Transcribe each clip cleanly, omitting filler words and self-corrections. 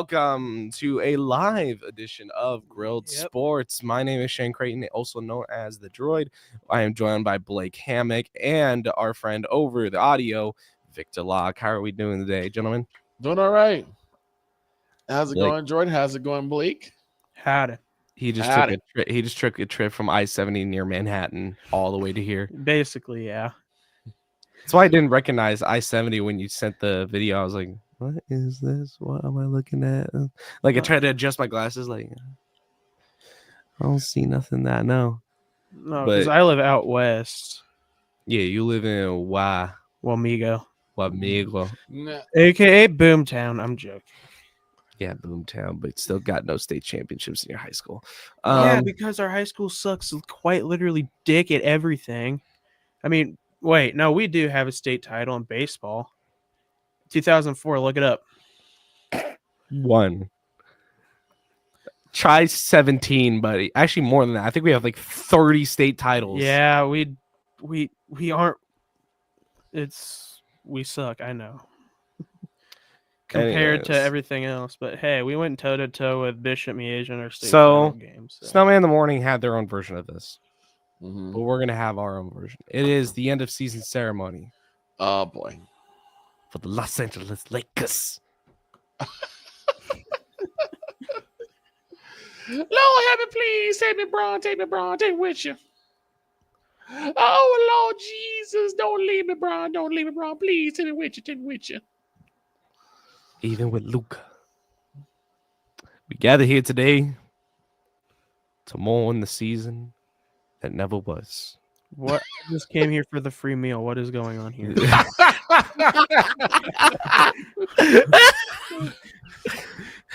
welcome to a live edition of Grilled Sports. My name is Shane Creighton, also known as the Droid. I am joined by Blake Hammock and our friend over the audio, Victor Locke. How are we doing today, gentlemen? Doing all right. How's it going, Jordan? How's it going, Blake? Howdy. He just took a trip from I-70 near Manhattan all the way to here. Basically, yeah. That's why I didn't recognize I-70 when you sent the video. I was like, what is this? What am I looking at? Like, I tried to adjust my glasses. Like, I don't see nothing that no. No, because I live out west. Yeah, you live in Wamigo. Wamigo. AKA Boomtown. I'm joking. Yeah, Boomtown, but still got no state championships in your high school. Yeah, because our high school sucks quite literally dick at everything. I mean, wait, no, we do have a state title in baseball. 2004, look it up. One. Try 17, buddy. Actually, more than that. I think we have like 30 state titles. Yeah, we aren't. We suck. I know. Compared to everything else, but hey, we went toe to toe with Bishop Miege in our state final game. Snowman in the Morning had their own version of this, but we're gonna have our own version. It is the end of season ceremony. Oh boy, for the Los Angeles Lakers. Lord have it, please take me, Bron, take with you. Oh Lord Jesus, don't leave me, Bron, please take me with you. Even with Luca, we gather here today to mourn the season that never was. What? I just came here for the free meal. What is going on here?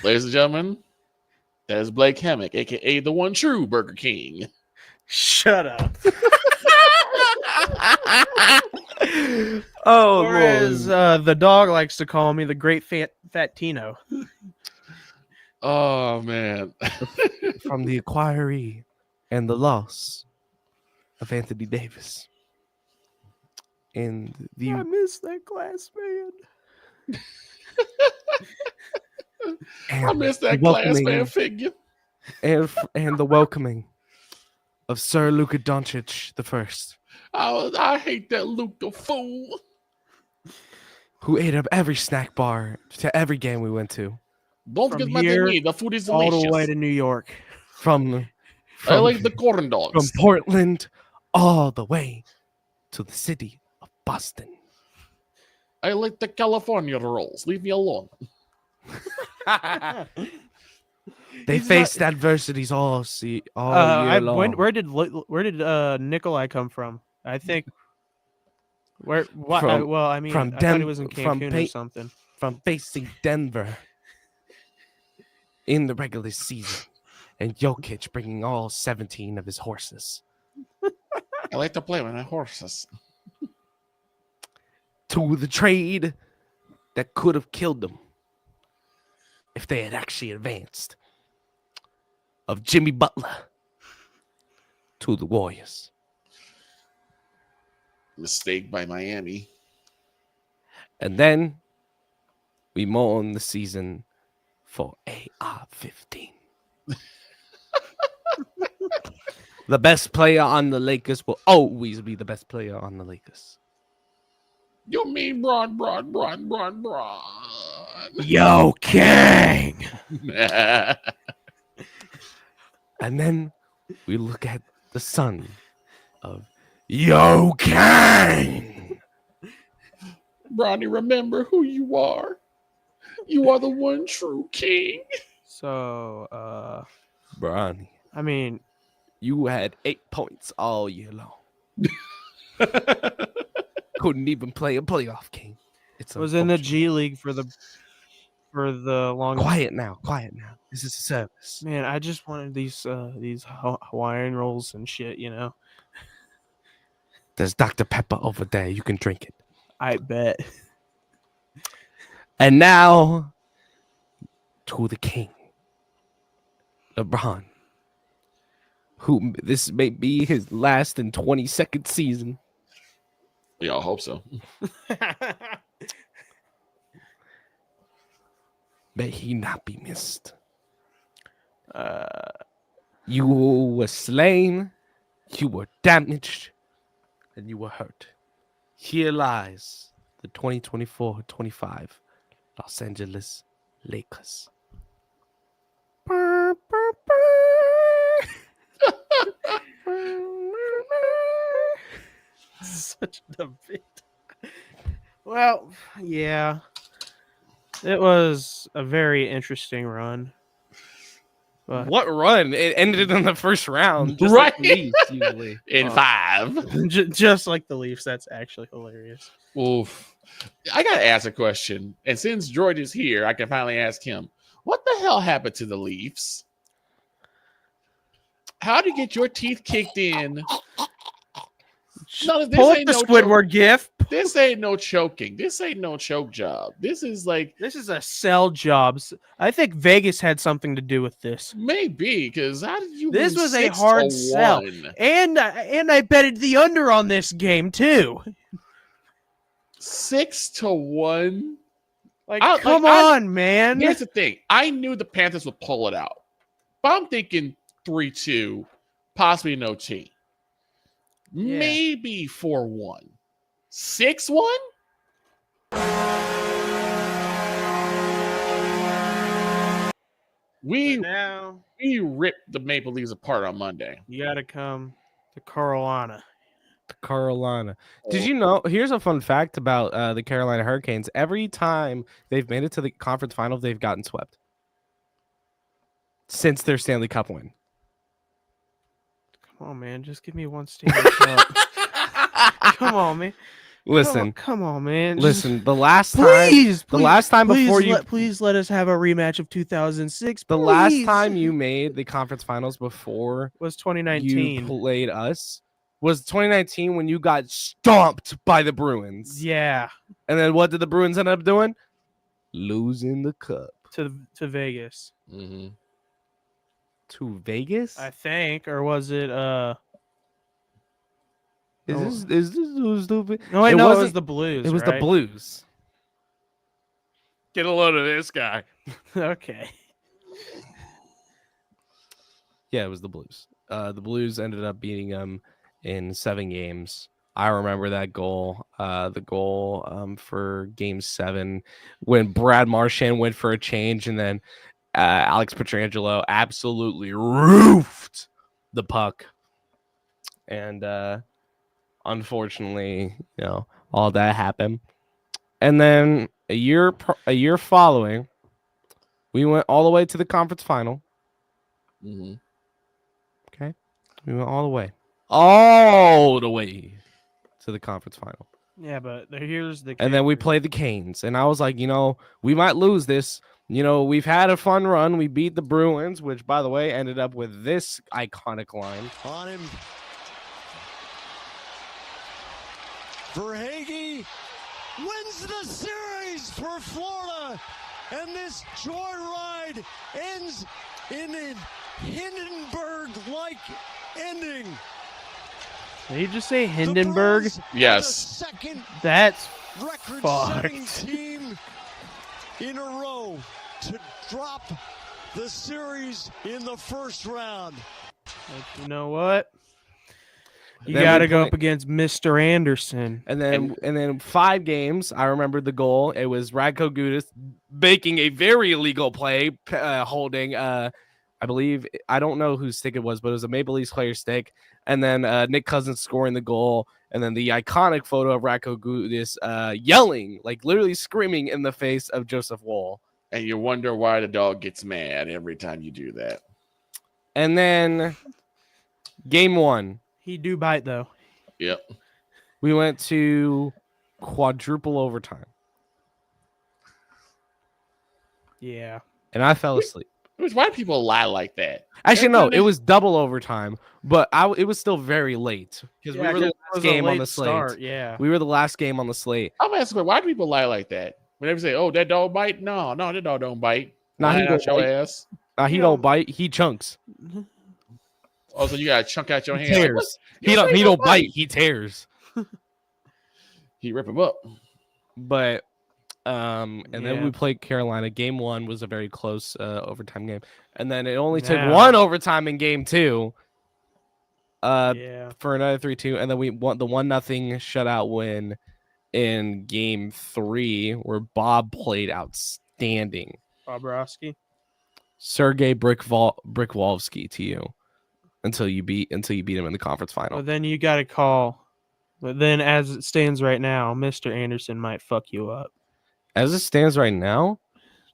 Ladies and gentlemen, that is Blake Hammock, aka the one true Burger King. Shut up. Oh, or as the dog likes to call me, the great fat Tino. Oh man. From the acquiree and the loss of Anthony Davis. And I miss that glass man. I miss that glass man figure. And the welcoming of Sir Luka Doncic the first. I hate that Luke the fool. Who ate up every snack bar to every game we went to. Don't forget my name. The food is delicious. All the way to New York. From I like the corn dogs. From Portland all the way to the city of Boston. I like the California rolls. Leave me alone. They faced adversities all year long. Where did Nikolai come from? I think I thought he was in Cancun or something. From facing Denver in the regular season, and Jokic bringing all 17 of his horses. I like to play with my horses. To the trade that could have killed them if they had actually advanced. Of Jimmy Butler to the Warriors. Mistake by Miami. And then we mourn the season for AR-15. The best player on the Lakers will always be the best player on the Lakers. You mean Bron. Yo, King! And then we look at the son of Yo King. Bronny, remember who you are. You are the one true king. So, Bronny. I mean, you had 8 points all year long. Couldn't even play a playoff game. It was in the G League for the longest. Quiet now. This is a service. Man, I just wanted these Hawaiian rolls and shit, you know. There's Dr. Pepper over there. You can drink it. I bet. And now to the king, LeBron, who this may be his last and 22nd season. Yeah, I hope so. may he not be missed. Uh, You were slain, you were damaged, and you were hurt. Here lies the 2024-25 Los Angeles Lakers. such a bit. Well, yeah. It was a very interesting run. But What run? It ended in the first round, just like the Right. Leafs usually. In 5. just like the Leafs, that's actually hilarious. Oof. I got to ask a question. And since George is here, I can finally ask him, what the hell happened to the Leafs? How do you get your teeth kicked in? No, this Pull up ain't the no Squidward gif. This ain't no choking. This ain't no choke job. This is like This is a sell jobs. I think Vegas had something to do with this. maybe because how did you? This lose was a hard 6-1? sell. And I betted the under on this game too. 6-1. Like, come on, man. Here's the thing. I knew the Panthers would pull it out, but I'm thinking 3-2, possibly an OT, maybe 4-1, 6-1. We ripped the Maple Leafs apart on Monday. You got to come to Carolina. Carolina. Did you know? Here's a fun fact about the Carolina Hurricanes. Every time they've made it to the conference final, they've gotten swept since their Stanley Cup win. Come on, man. Just give me one Stanley Cup. Come on, man. Listen, Come on, man. listen. The last time, please let us have a rematch of 2006. The last time you made the conference finals before was 2019. You played us. Was 2019 when you got stomped by the Bruins. Yeah. And then what did the Bruins end up doing? Losing the cup to Vegas. Mm-hmm. To Vegas? I think, or was it Is this stupid? No, wait, no, it was the Blues. It was right? the Blues. Get a load of this guy. Okay. Yeah, it was the Blues. The Blues ended up beating them in 7 games. I remember that goal. The goal for Game 7 when Brad Marchand went for a change, and then Alex Pietrangelo absolutely roofed the puck. And unfortunately, all that happened. And then a year following, we went all the way to the conference final. Mm-hmm. Okay, we went all the way to the conference final. Yeah, but here's the. And then we played the Canes, and I was like, we might lose this. We've had a fun run. We beat the Bruins, which, by the way, ended up with this iconic line on him. Verhaeghe wins the series for Florida, and this joyride ends in a Hindenburg-like ending. Did you just say Hindenburg? Yes. That's record-setting team in a row to drop the series in the first round. But you know what? You got to go up against Mr. Anderson. And then 5 games, I remember the goal. It was Radko Gudas making a very illegal play, holding, I believe, I don't know whose stick it was, but it was a Maple Leafs player stick. And then Nick Cousins scoring the goal. And then the iconic photo of Radko Gudas yelling, like literally screaming in the face of Joseph Woll. And you wonder why the dog gets mad every time you do that. And then Game 1. He do bite, though. Yep. We went to quadruple overtime. Yeah. And I fell asleep. Why do people lie like that? Actually, no, it was double overtime, but it was still very late because we were the last game on the slate. Yeah. We were the last game on the slate. I'm asking, why do people lie like that? Whenever they say, "Oh, that dog bite," no, that dog don't bite. Nah, he don't your bite. ass. He don't bite. He chunks. Also, you gotta chunk out your He hand. tears. He don't bite. He tears. He rip him up. But And then we played Carolina. Game 1 was a very close overtime game, and then it only took Now- one overtime in game 2. Yeah. For another 3-2, and then we won the 1-0 shutout win in game 3, where Bob played outstanding. Bobrovsky. Sergei Brickwolski to you until you beat him in the conference final. Well, then you got to call. But then, as it stands right now, Mr. Anderson might fuck you up. As it stands right now,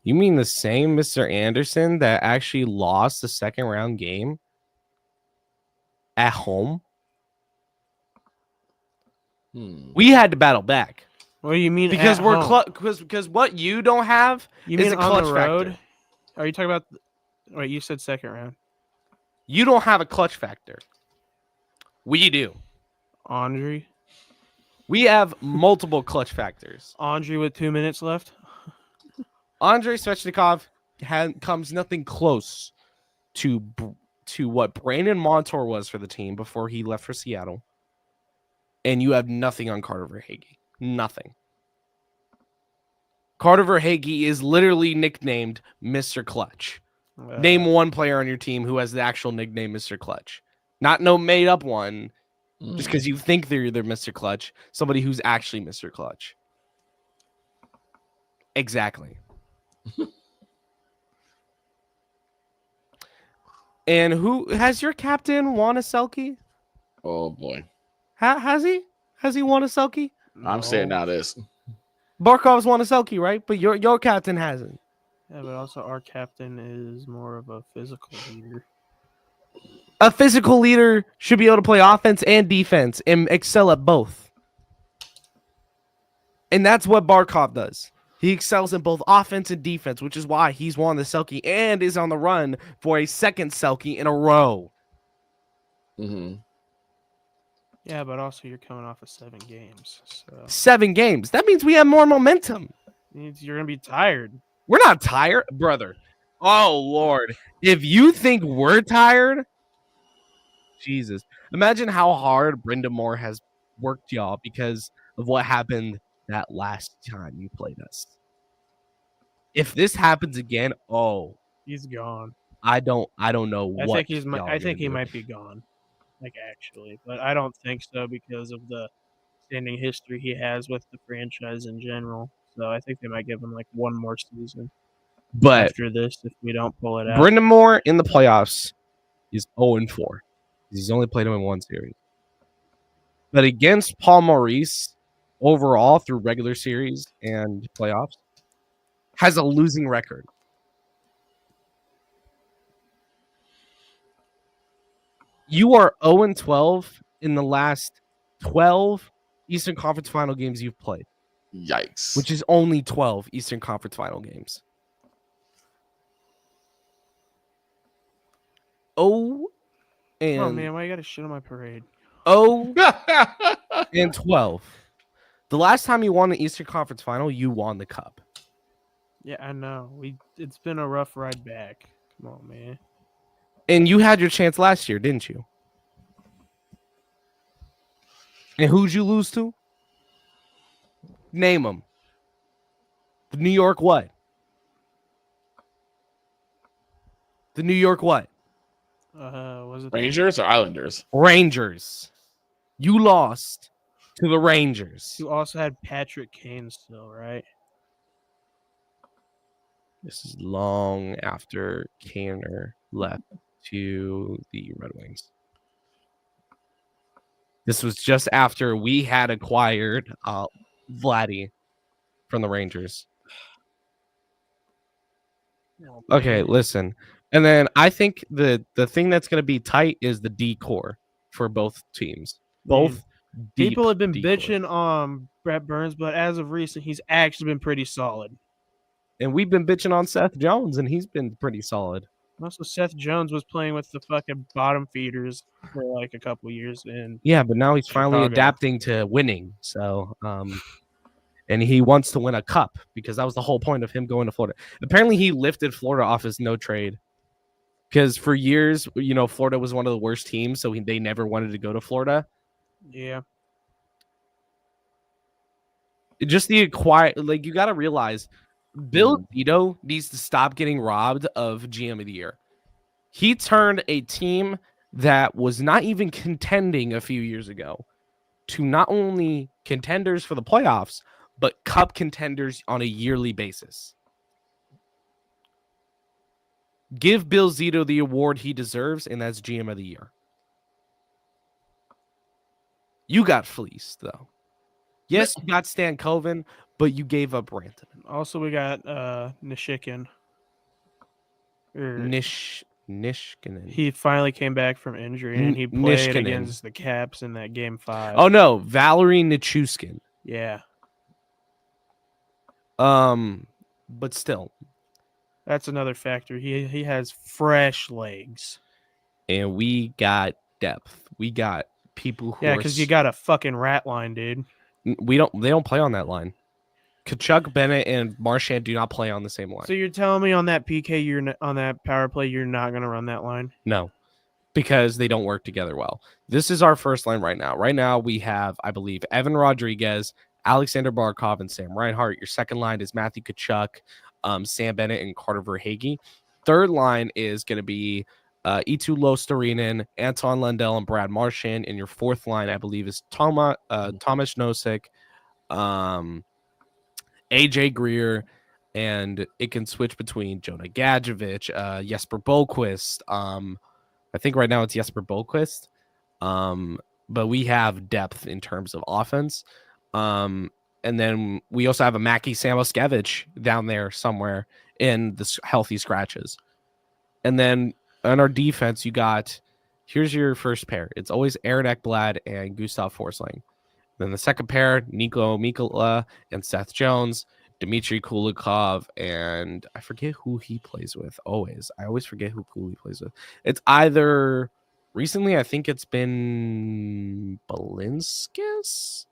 you mean the same Mr. Anderson that actually lost the second round game at home? We had to battle back. What do you mean? Because at we're home? because what you don't have You is mean a on clutch the road? factor. Are you talking about? Wait, you said second round. You don't have a clutch factor. We do. Andre We have multiple clutch factors. with 2 minutes left. Andrei Svechnikov comes nothing close to what Brandon Montour was for the team before he left for Seattle. And you have nothing on Carter Verhaeghe. Nothing. Carter Verhaeghe is literally nicknamed Mr. Clutch. Name one player on your team who has the actual nickname Mr. Clutch. Not no made up one, just because you think they're Mr. Clutch. Somebody who's actually Mr. Clutch. Exactly. And who has your captain won a Selkie? Oh boy, Has he? Has he won a Selkie? I'm saying now this. Barkov's won a Selkie, right? But your captain hasn't. Yeah, but also our captain is more of a physical leader. A physical leader should be able to play offense and defense and excel at both. And that's what Barkov does. He excels in both offense and defense, which is why he's won the Selkie and is on the run for a second Selkie in a row. Mm-hmm. Yeah, but also you're coming off of 7 games, so 7 games. That means we have more momentum. you're gonna be tired. We're not tired, brother. Oh, Lord. If you think we're tired, Jesus. Imagine how hard Brenda Moore has worked y'all because of what happened that last time you played us. If this happens again, He's gone. I don't know what. I think y'all are I think gonna he do. might be gone. Like actually, but I don't think so because of the standing history he has with the franchise in general. So I think they might give him like one more season But after this if we don't pull it out. Brenda Moore in the playoffs is 0-4. He's only played him in 1 series. But against Paul Maurice, overall through regular series and playoffs, has a losing record. You are 0-12 in the last 12 Eastern Conference Final games you've played, Yikes. which is only 12 Eastern Conference Final games. Oh man, why you gotta shit on my parade? 0-12. The last time you won an Eastern Conference Final, you won the Cup. Yeah, I know. It's been a rough ride back. Come on, man. And you had your chance last year, didn't you? And who'd you lose to? Name them. The New York what? The New York what? Was it Rangers or Islanders? Rangers. You lost to the Rangers. You also had Patrick Kane still, right? This is long after Canner left to the Red Wings. This was just after we had acquired Vladdy from the Rangers. Oh, Okay, man. listen. And then I think the thing that's going to be tight is the D core for both teams. Both People have been D-core. bitching on Brett Burns, but as of recent, he's actually been pretty solid. And we've been bitching on Seth Jones, and he's been pretty solid. Also, Seth Jones was playing with the fucking bottom feeders for like a couple years, and Yeah, but now he's finally Chicago. adapting to winning. So, and he wants to win a cup because that was the whole point of him going to Florida. Apparently, he lifted Florida off his no trade because for years, Florida was one of the worst teams, so they never wanted to go to Florida. yeah, just the acquire. Like you got to realize, Bill Zito needs to stop getting robbed of GM of the year. He turned a team that was not even contending a few years ago to not only contenders for the playoffs, but cup contenders on a yearly basis. Give Bill Zito the award he deserves, and that's GM of the year. You got fleeced, though. Yes, you got Stan Coven, but you gave up Rantanen. Also, we got Nishikin. Nishkinen. He finally came back from injury, and he played Nishkinen. against the Caps in that Game 5. Oh, no. Valerie Nichushkin. Yeah. But still. That's another factor. He has fresh legs. And we got depth. We got people who because you got a fucking rat line, dude. They don't play on that line. Kachuk, Bennett, and Marchand do not play on the same line. So you're telling me on that PK, on that power play, you're not going to run that line? No, because they don't work together well. This is our first line right now. Right now we have, I believe, Evan Rodriguez, Alexander Barkov, and Sam Reinhart. Your second line is Matthew Kachuk, Sam Bennett, and Carter Verhaeghe. Third line is going to be Eetu Lostarinen, Anton Lundell, and Brad Marchand. And your fourth line, I believe, is Thomas Nosek, AJ Greer, and it can switch between Jonah Gadjevich, Jesper Boquist. I think right now it's Jesper Boquist. But we have depth in terms of offense. And then we also have a Mackie Samoskevich down there somewhere in the healthy scratches. And then on our defense, you got, here's your first pair. It's always Aaron Ekblad and Gustav Forsling. Then the second pair, Nico Mikkola and Seth Jones, Dmitry Kulikov, and I forget who he plays with. I always forget who he plays with. It's either recently, I think it's been Balinskis.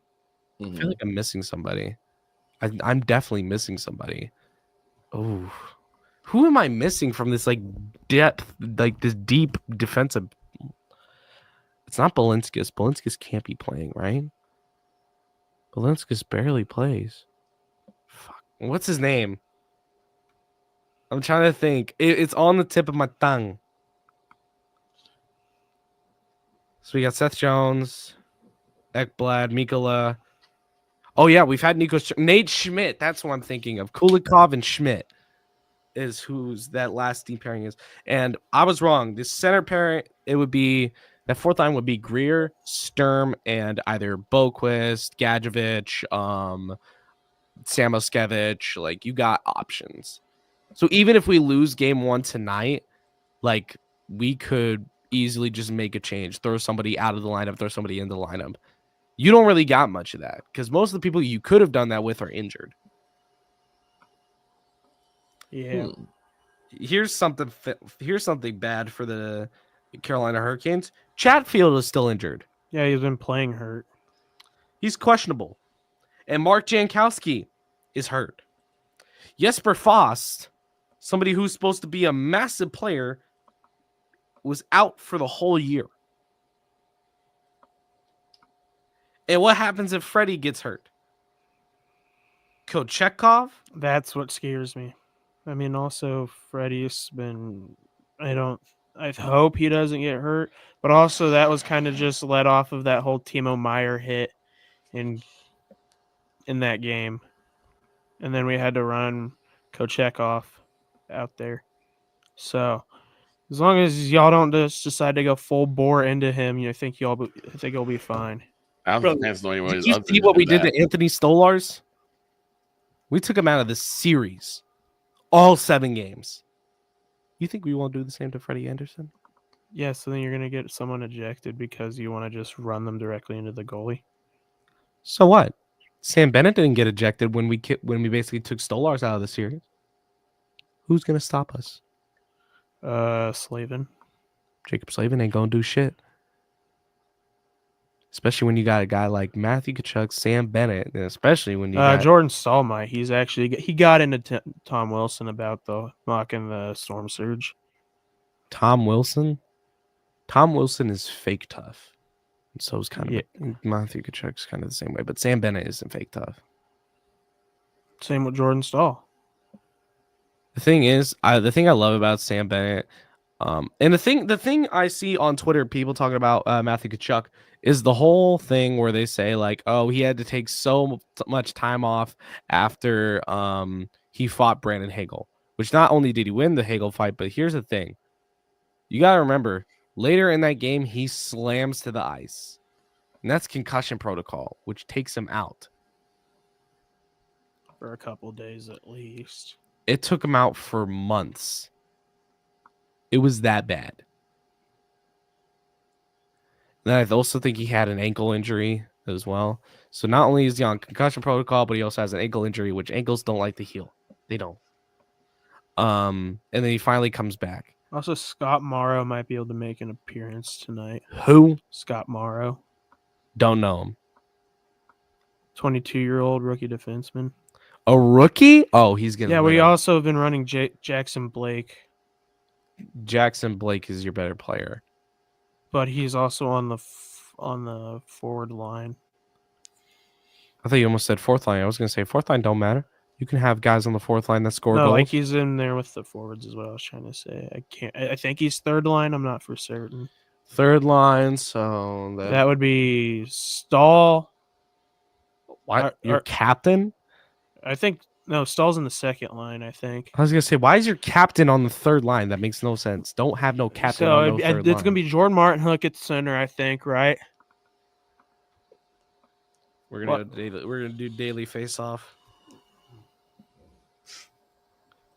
I feel like I'm missing somebody. I'm definitely missing somebody. Oh, who am I missing from this like depth, like this deep defensive? It's not Balinskis. Balinskis can't be playing, right? Balinskis barely plays. Fuck. What's his name? I'm trying to think. It's on the tip of my tongue. So we got Seth Jones, Ekblad, Mikkola. Oh, yeah, we've had Nate Schmidt. That's what I'm thinking of. Kulikov and Schmidt is who's that last deep pairing is. And I was wrong. This center pairing, it would be, that fourth line would be Greer, Sturm, and either Boquist, Gadjevich, Samoskevich. Like, you got options. So even if we lose game one tonight, like, we could easily just make a change, throw somebody out of the lineup, throw somebody in the lineup. You don't really got much of that because most of the people you could have done that with are injured. Yeah. Here's something bad for the Carolina Hurricanes. Chatfield is still injured. Yeah, he's been playing hurt. He's questionable. And Mark Jankowski is hurt. Jesper Fast, somebody who's supposed to be a massive player, was out for the whole year. And what happens if Freddie gets hurt? Kochetkov? That's what scares me. I mean, also Freddie's been. I hope he doesn't get hurt, but also that was kind of just led off of that whole Timo Meier hit in that game, and then we had to run Kochetkov out there. So as long as y'all don't just decide to go full bore into him, I think you'll be fine. I don't think know anyone. Did you see what we did to Anthony Stolars? We took him out of the series, all 7 games. You think we won't do the same to Freddie Anderson? Yeah, so then you're going to get someone ejected because you want to just run them directly into the goalie. So what? Sam Bennett didn't get ejected when we basically took Stolars out of the series. Who's going to stop us? Slavin. Jacob Slavin ain't going to do shit. Especially when you got a guy like Matthew Tkachuk, Sam Bennett, and especially when you got Jordan Stallmeyer. He got into Tom Wilson about the mocking the storm surge. Tom Wilson. Tom Wilson is fake tough. And so is kind of Matthew Tkachuk's kind of the same way, but Sam Bennett isn't fake tough. Same with Jordan Stahl. The thing is, the thing I love about Sam Bennett, and the thing I see on Twitter, people talking about Matthew Tkachuk, is the whole thing where they say like, oh, he had to take so much time off after he fought Brandon Hagel, which not only did he win the Hagel fight, but here's the thing, you gotta remember later in that game he slams to the ice, and that's concussion protocol, which takes him out For a couple days at least. It took him out for months. It was that bad. And I also think he had an ankle injury as well. So not only is he on concussion protocol, but he also has an ankle injury, which ankles don't like to heal. They don't. And then he finally comes back. Also, Scott Morrow might be able to make an appearance tonight. Who? Scott Morrow. Don't know him. 22-year-old rookie defenseman. A rookie? Oh, he's gonna. Yeah, we also have been running Jackson Blake. Jackson Blake is your better player, but he's also on the forward line. I thought you almost said fourth line. I was gonna say fourth line don't matter. You can have guys on the fourth line that score goals. Like he's in there with the forwards is what I was trying to say. I think he's third line. I'm not for certain. Third line, so that would be Stahl. Why your captain? I think no, Stahl's in the second line. I think. I was gonna say, why is your captain on the third line? That makes no sense. Don't have no captain on no third line. It's gonna be Jordan Martinhook at center. I think, right? We're gonna do daily face off.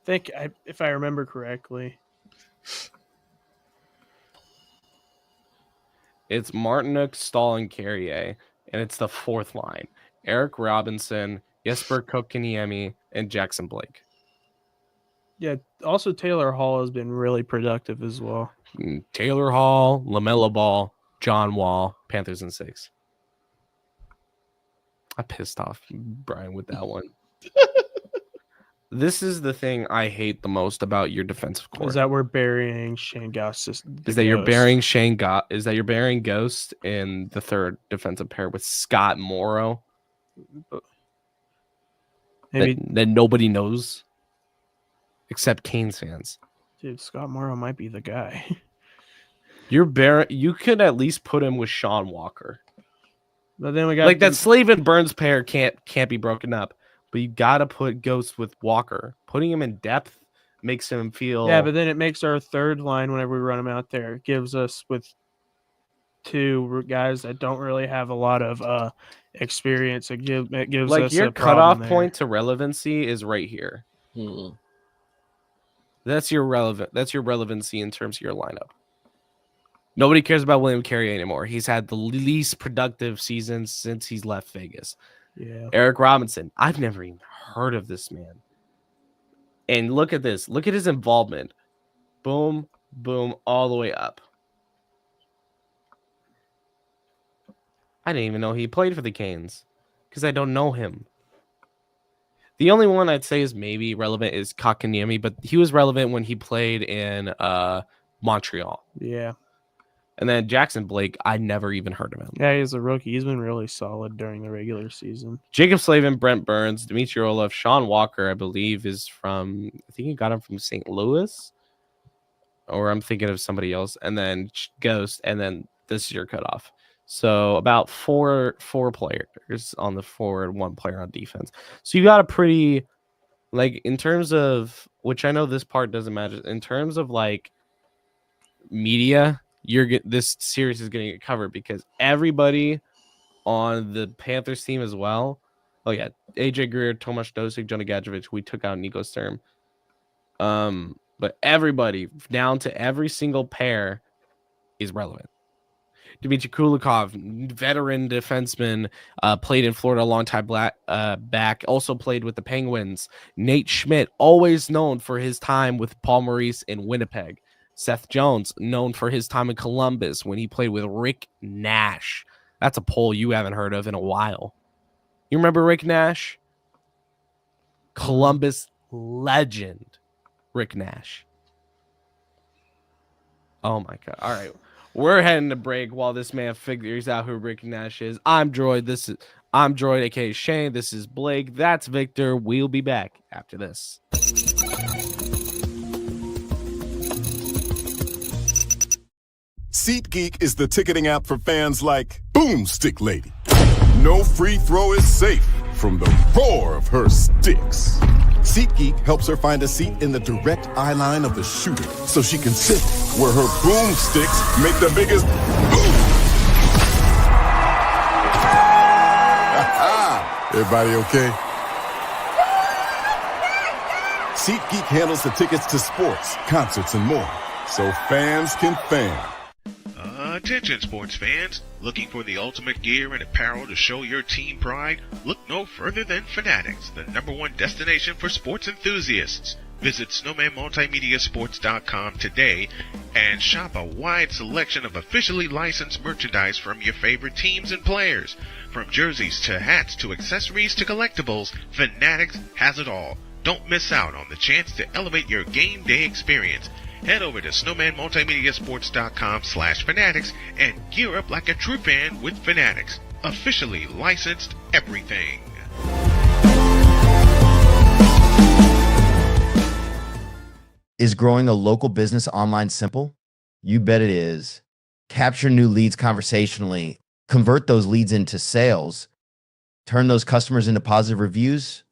If I remember correctly, it's Martinuk, Stahl, and Carrier, and it's the fourth line. Eric Robinson, Jesper Kotkaniemi, and Jackson Blake. Yeah, also Taylor Hall has been really productive as well. Taylor Hall, LaMelo Ball, John Wall, Panthers in 6. I pissed off Brian with that one. This is the thing I hate the most about your defensive core. Is that we're burying Shane Ghost? Is that you're burying Shane Ghost? Is that you're burying Ghost in the third defensive pair with Scott Morrow? Maybe that nobody knows except Canes fans. Dude, Scott Morrow might be the guy. You could at least put him with Sean Walker. But then we got like that Slave and Burns pair can't be broken up. But you gotta put Ghost with Walker. Putting him in depth makes him feel. Yeah, but then it makes our third line whenever we run him out there. It gives us with two guys that don't really have a lot of experience. It gives like us your a cutoff point to relevancy is right here. Hmm. That's your relevancy in terms of your lineup. Nobody cares about William Carey anymore. He's had the least productive season since he's left Vegas. Yeah. Eric Robinson. I've never even heard of this man. And look at this. Look at his involvement. Boom, boom, all the way up. I didn't even know he played for the Canes because I don't know him. The only one I'd say is maybe relevant is Kotkaniemi, but he was relevant when he played in Montreal. Yeah. And then Jackson Blake, I never even heard of him. Yeah, he's a rookie. He's been really solid during the regular season. Jacob Slavin, Brent Burns, Dmitry Orlov, Sean Walker, I believe, is from, I think he got him from St. Louis. Or I'm thinking of somebody else. And then Ghost, and then this is your cutoff. So about four players on the forward, one player on defense. So you got a pretty, like, in terms of, which I know this part doesn't matter, in terms of, like, media, this series is going to get covered because everybody on the Panthers team as well. Oh yeah, AJ Greer, Tomasz Dosik, Johnny Gadjevich. We took out Nico Sturm. But everybody down to every single pair is relevant. Dmitry Kulikov, veteran defenseman, played in Florida a long time back. Also played with the Penguins. Nate Schmidt, always known for his time with Paul Maurice in Winnipeg. Seth Jones, known for his time in Columbus when he played with Rick Nash. That's a poll you haven't heard of in a while. You remember Rick Nash? Columbus legend, Rick Nash. Oh my God. All right. We're heading to break while this man figures out who Rick Nash is. I'm Droid. I'm Droid, aka Shane. This is Blake. That's Victor. We'll be back after this. SeatGeek is the ticketing app for fans like Boomstick Lady. No free throw is safe from the roar of her sticks. SeatGeek helps her find a seat in the direct eye line of the shooter so she can sit where her boomsticks make the biggest boom. Everybody okay? SeatGeek handles the tickets to sports, concerts, and more, so fans can fan. Attention sports fans, looking for the ultimate gear and apparel to show your team pride? Look no further than Fanatics, the #1 destination for sports enthusiasts. Visit snowmanmultimediasports.com today and shop a wide selection of officially licensed merchandise from your favorite teams and players. From jerseys to hats to accessories to collectibles, Fanatics has it all. Don't miss out on the chance to elevate your game day experience. Head over to snowmanmultimediasports.com/fanatics and gear up like a true fan with Fanatics. Officially licensed everything. Is growing a local business online simple? You bet it is. Capture new leads conversationally, convert those leads into sales, turn those customers into positive reviews,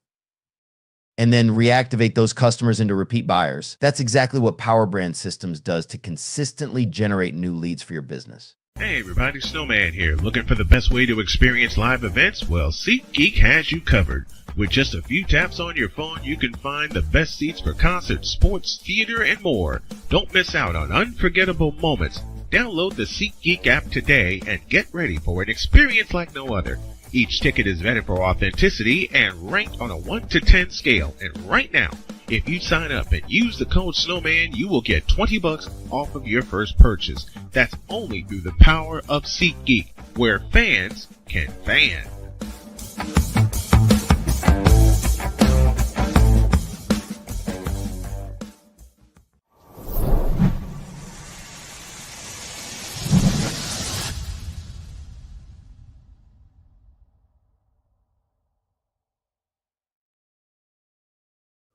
and then reactivate those customers into repeat buyers. That's exactly what Power Brand Systems does to consistently generate new leads for your business. Hey everybody, Snowman here. Looking for the best way to experience live events? Well, SeatGeek has you covered. With just a few taps on your phone, you can find the best seats for concerts, sports, theater, and more. Don't miss out on unforgettable moments. Download the SeatGeek app today and get ready for an experience like no other. Each ticket is vetted for authenticity and ranked on a 1 to 10 scale. And right now, if you sign up and use the code Snowman, you will get $20 off of your first purchase. That's only through the power of SeatGeek, where fans can fan.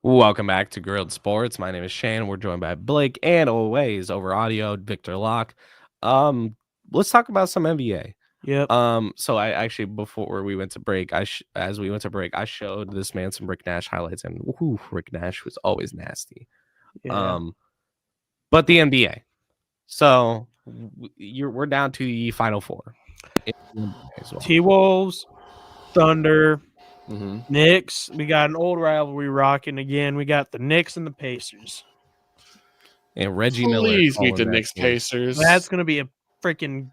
Welcome back to Grilled Sports. My name is Shane. We're joined by Blake and always over audio, Victor Locke. Let's talk about some NBA. Yep. So I actually, before we went to break, as we went to break, I showed this man some Rick Nash highlights, and whoo, Rick Nash was always nasty. Yeah. But the NBA. So we're down to the Final Four. As well. T-Wolves, Thunder, Mm-hmm. Knicks. We got an old rivalry rocking again. We got the Knicks and the Pacers. And Reggie Miller. Please beat the Knicks Pacers. That's going to be a freaking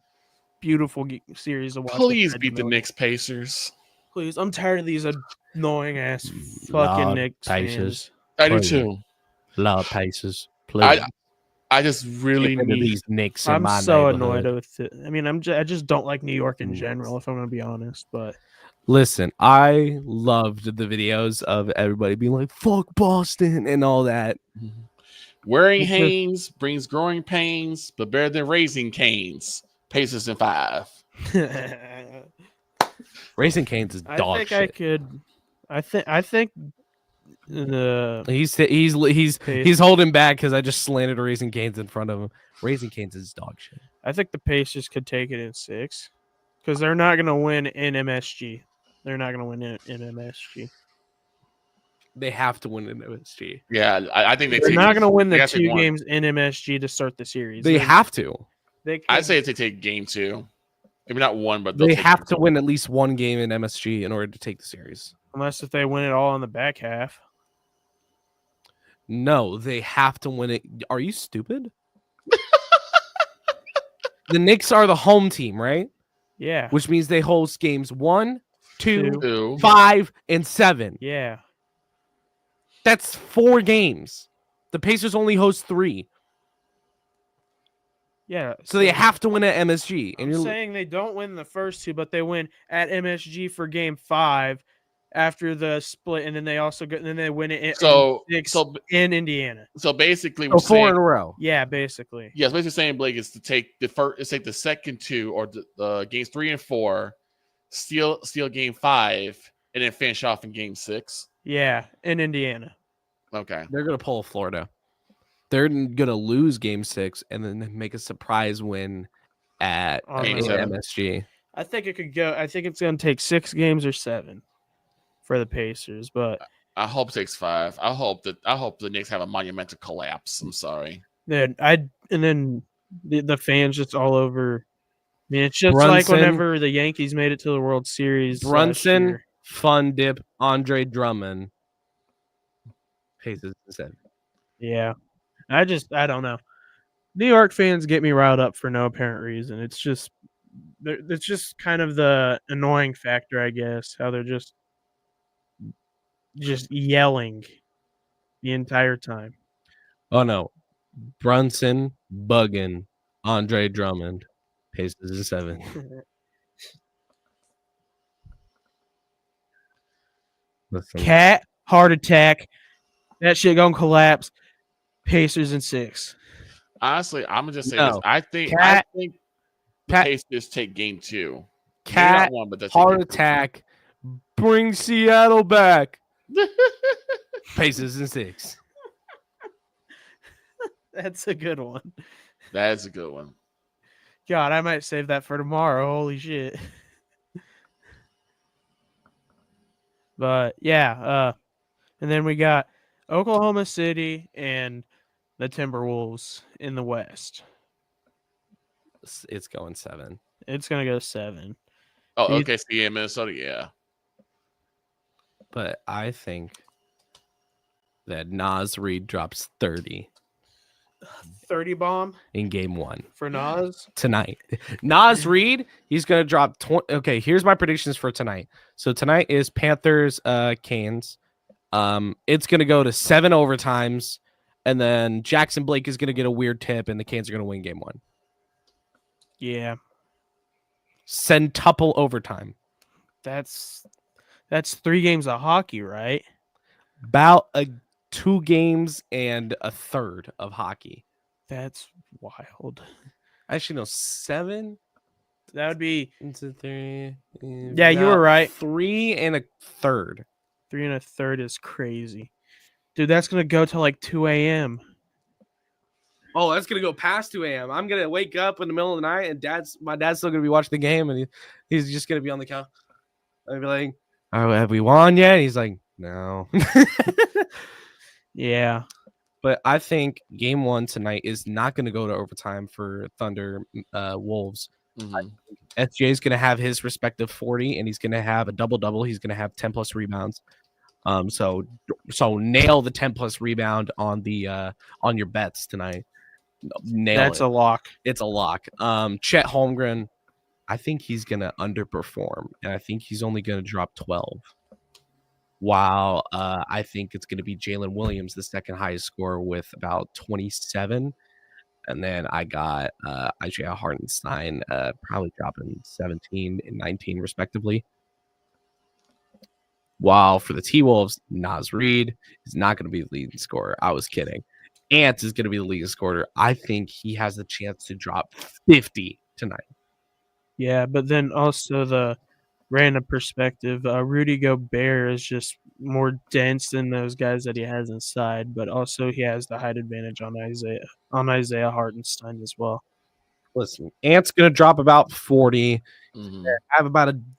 beautiful series of watching. Please beat the Knicks Pacers. Please. I'm tired of these annoying ass fucking Knicks Pacers. I do too. Love Pacers. Please. I just really need these Knicks. I'm so annoyed with it. I mean, I just don't like New York in general, if I'm going to be honest. But listen, I loved the videos of everybody being like, fuck Boston and all that. Wearing Hanes brings growing pains, but better than raising Canes. Pacers in 5. Raising Canes is dog shit. I think he's holding back because I just slanted Raising Canes in front of him. Raising Canes is dog shit. I think the Pacers could take it in 6 because they're not going to win in MSG. They're not going to win in MSG. They have to win in MSG. Yeah, I think they're not going to win the 2 games in MSG to start the series. They have to. I'd say they take game 2. Maybe not 1, but they have to win at least 1 game in MSG in order to take the series. Unless if they win it all in the back half. No, they have to win it. Are you stupid? The Knicks are the home team, right? Yeah. Which means they host games 1, 2, 5, and 7. Yeah. That's 4 games. The Pacers only host 3. Yeah. So they have to win at MSG. And you're saying they don't win the first 2, but they win at MSG for game 5 after the split, and then they also go, and then they win it in Indiana. So basically, we're 4 in a row. Yeah, basically. Yes, basically saying, Blake, is to take the second 2 or the games 3 and 4, steal game 5, and then finish off in game 6. Yeah, in Indiana. Okay. They're gonna pull Florida. They're gonna lose game 6 and then make a surprise win at Game seven. MSG. I think it could go. I think it's going to take 6 games or 7 for the Pacers, but I hope it takes 5. I hope the Knicks have a monumental collapse. I'm sorry. then the fans just all over. I mean, it's just like Brunson. whenever the Yankees made it to the World Series. last Brunson, year. Fun Dip, Andre Drummond. Pacers instead. Yeah, I don't know. New York fans get me riled up for no apparent reason. It's just kind of the annoying factor, I guess. How they're just yelling the entire time. Oh no. Brunson, Buggin, Andre Drummond. Pacers in 7. Listen. Cat heart attack. That shit gonna collapse. Pacers in 6. Honestly, I'm gonna just say No. this. I think Cat- the Cat- Pacers take game 2. Maybe Cat, not 1, but that's heart attack. Bring Seattle back. Pacers in 6. That's a good one. That's a good one. God, I might save that for tomorrow. Holy shit. But yeah, and then we got Oklahoma City and the Timberwolves in the West. It's going 7. It's gonna go 7. Oh, Do you- okay. See, in Minnesota, yeah. But I think that Nas Reed drops 30 30 bomb in game 1 for Nas. tonight. Nas Reed, he's going to drop 20. Okay, here's my predictions for tonight. So tonight is Panthers Canes. It's going to go to 7 overtimes, and then Jackson Blake is going to get a weird tip, and the Canes are going to win game 1. Yeah, Centuple overtime. that's 3 games of hockey, right? About 2 games and a third of hockey. That's wild. Actually, no, 7 That would be into 3. Yeah, you were right. 3 and a third. 3 1/3 is crazy, dude. That's gonna go till like 2 a.m. Oh, that's gonna go past 2 a.m. I'm gonna wake up in the middle of the night, and my dad's still gonna be watching the game, and he's just gonna be on the couch. I'd be like, "Oh, have we won yet?" He's like, "No." Yeah, But I think game 1 tonight is not gonna go to overtime for Thunder Wolves. Mhm. SJ is gonna have his respective 40, and he's gonna have a double. He's gonna have 10 plus rebounds. So nail the 10 plus rebound on your bets tonight. Nail that's it. a lock. It's a lock. Chet Holmgren, I think he's gonna underperform, and I think he's only gonna drop 12. While I think it's gonna be Jalen Williams, the second highest scorer, with about 27. And then I got Isaiah Hartenstein probably dropping 17 and 19 respectively. While for the T-Wolves, Nas Reed is not going to be the leading scorer. I was kidding. Ant is going to be the leading scorer. I think he has the chance to drop 50 tonight. Yeah, but then also the random perspective, Rudy Gobert is just more dense than those guys that he has inside, but also he has the height advantage on Isaiah Hartenstein as well. Listen, Ant's going to drop about 40. Mhm.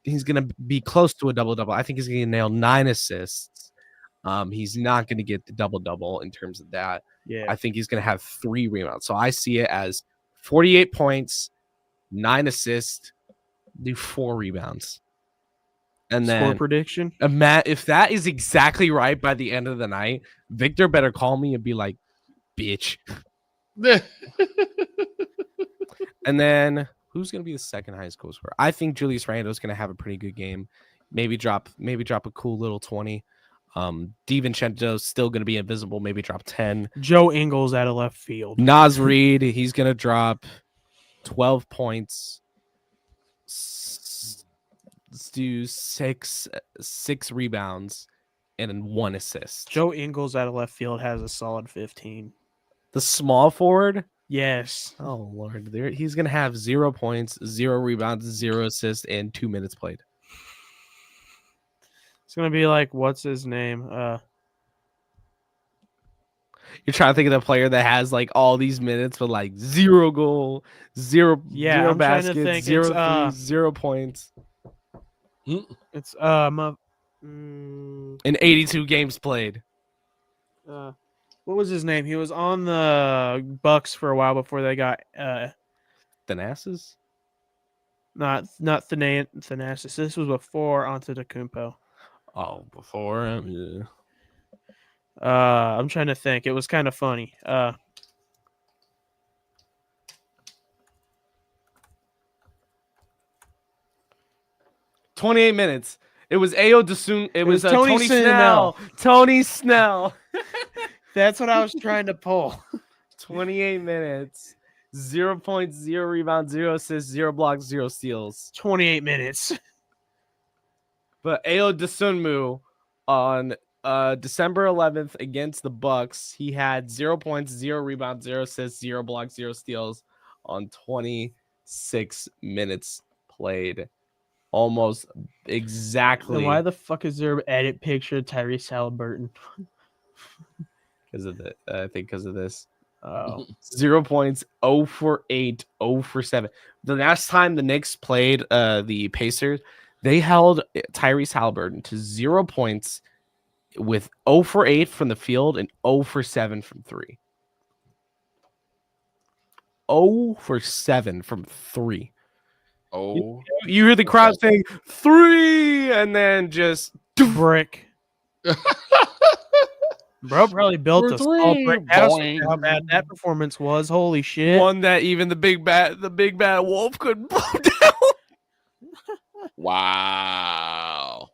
He's going to be close to a double-double. I think he's going to nail 9 assists. He's not going to get the double-double in terms of that. Yeah, I think he's going to have 3 rebounds. So I see it as 48 points, 9 assists, do 4 rebounds. And score then prediction. Matt, if that is exactly right by the end of the night, Victor better call me and be like, bitch. And then who's going to be the second highest goal scorer? I think Julius Randle is going to have a pretty good game. Maybe drop a cool little 20. DiVincenzo's still going to be invisible. Maybe drop 10. Joe Ingles out of left field. Nas Reed, he's going to drop 12 points. Let's do six rebounds and 1 assist. Joe Ingles out of left field has a solid 15. The small forward. Yes. Oh Lord, he's gonna have 0 points, 0 rebounds, 0 assists, and 2 minutes played. It's gonna be like, what's his name? You're trying to think of the player that has like all these minutes but like 0 goal, Yeah, zero I'm trying to baskets, think. 0 It's, threes, 0 points It's in 82 games played. what was his name? He was on the Bucks for a while before they got Thanasis? not Thanasis. This was before Antetokounmpo. Oh, before him, yeah. I'm trying to think. It was kind of funny. 28 minutes. It was Ao Dasun. It was Tony Tony Snell. Tony Snell. That's what I was trying to pull. 28 minutes. 0 points, 0 rebounds, 0 assists, 0 blocks, 0 steals. 28 minutes. But Ao Dasunmu on December 11th against the Bucks, he had 0 points, 0 rebounds, 0 assists, 0 blocks, 0 steals on 26 minutes played. Almost exactly. Then why the fuck is there an edit picture of Tyrese Halliburton? Because of the, I think because of this. Oh, 0 points, 0 for 8, 0 for 7. The last time the Knicks played the Pacers, they held Tyrese Halliburton to 0 points with 0 for 8 from the field and 0 for 7 from 3. 0 for 7 from 3. Oh, You hear the crowd saying 3 and then just brick. Bro probably built For a small three. brick house. With Boing. how bad that performance was. Holy shit. one that even the big bad wolf couldn't blow down. wow.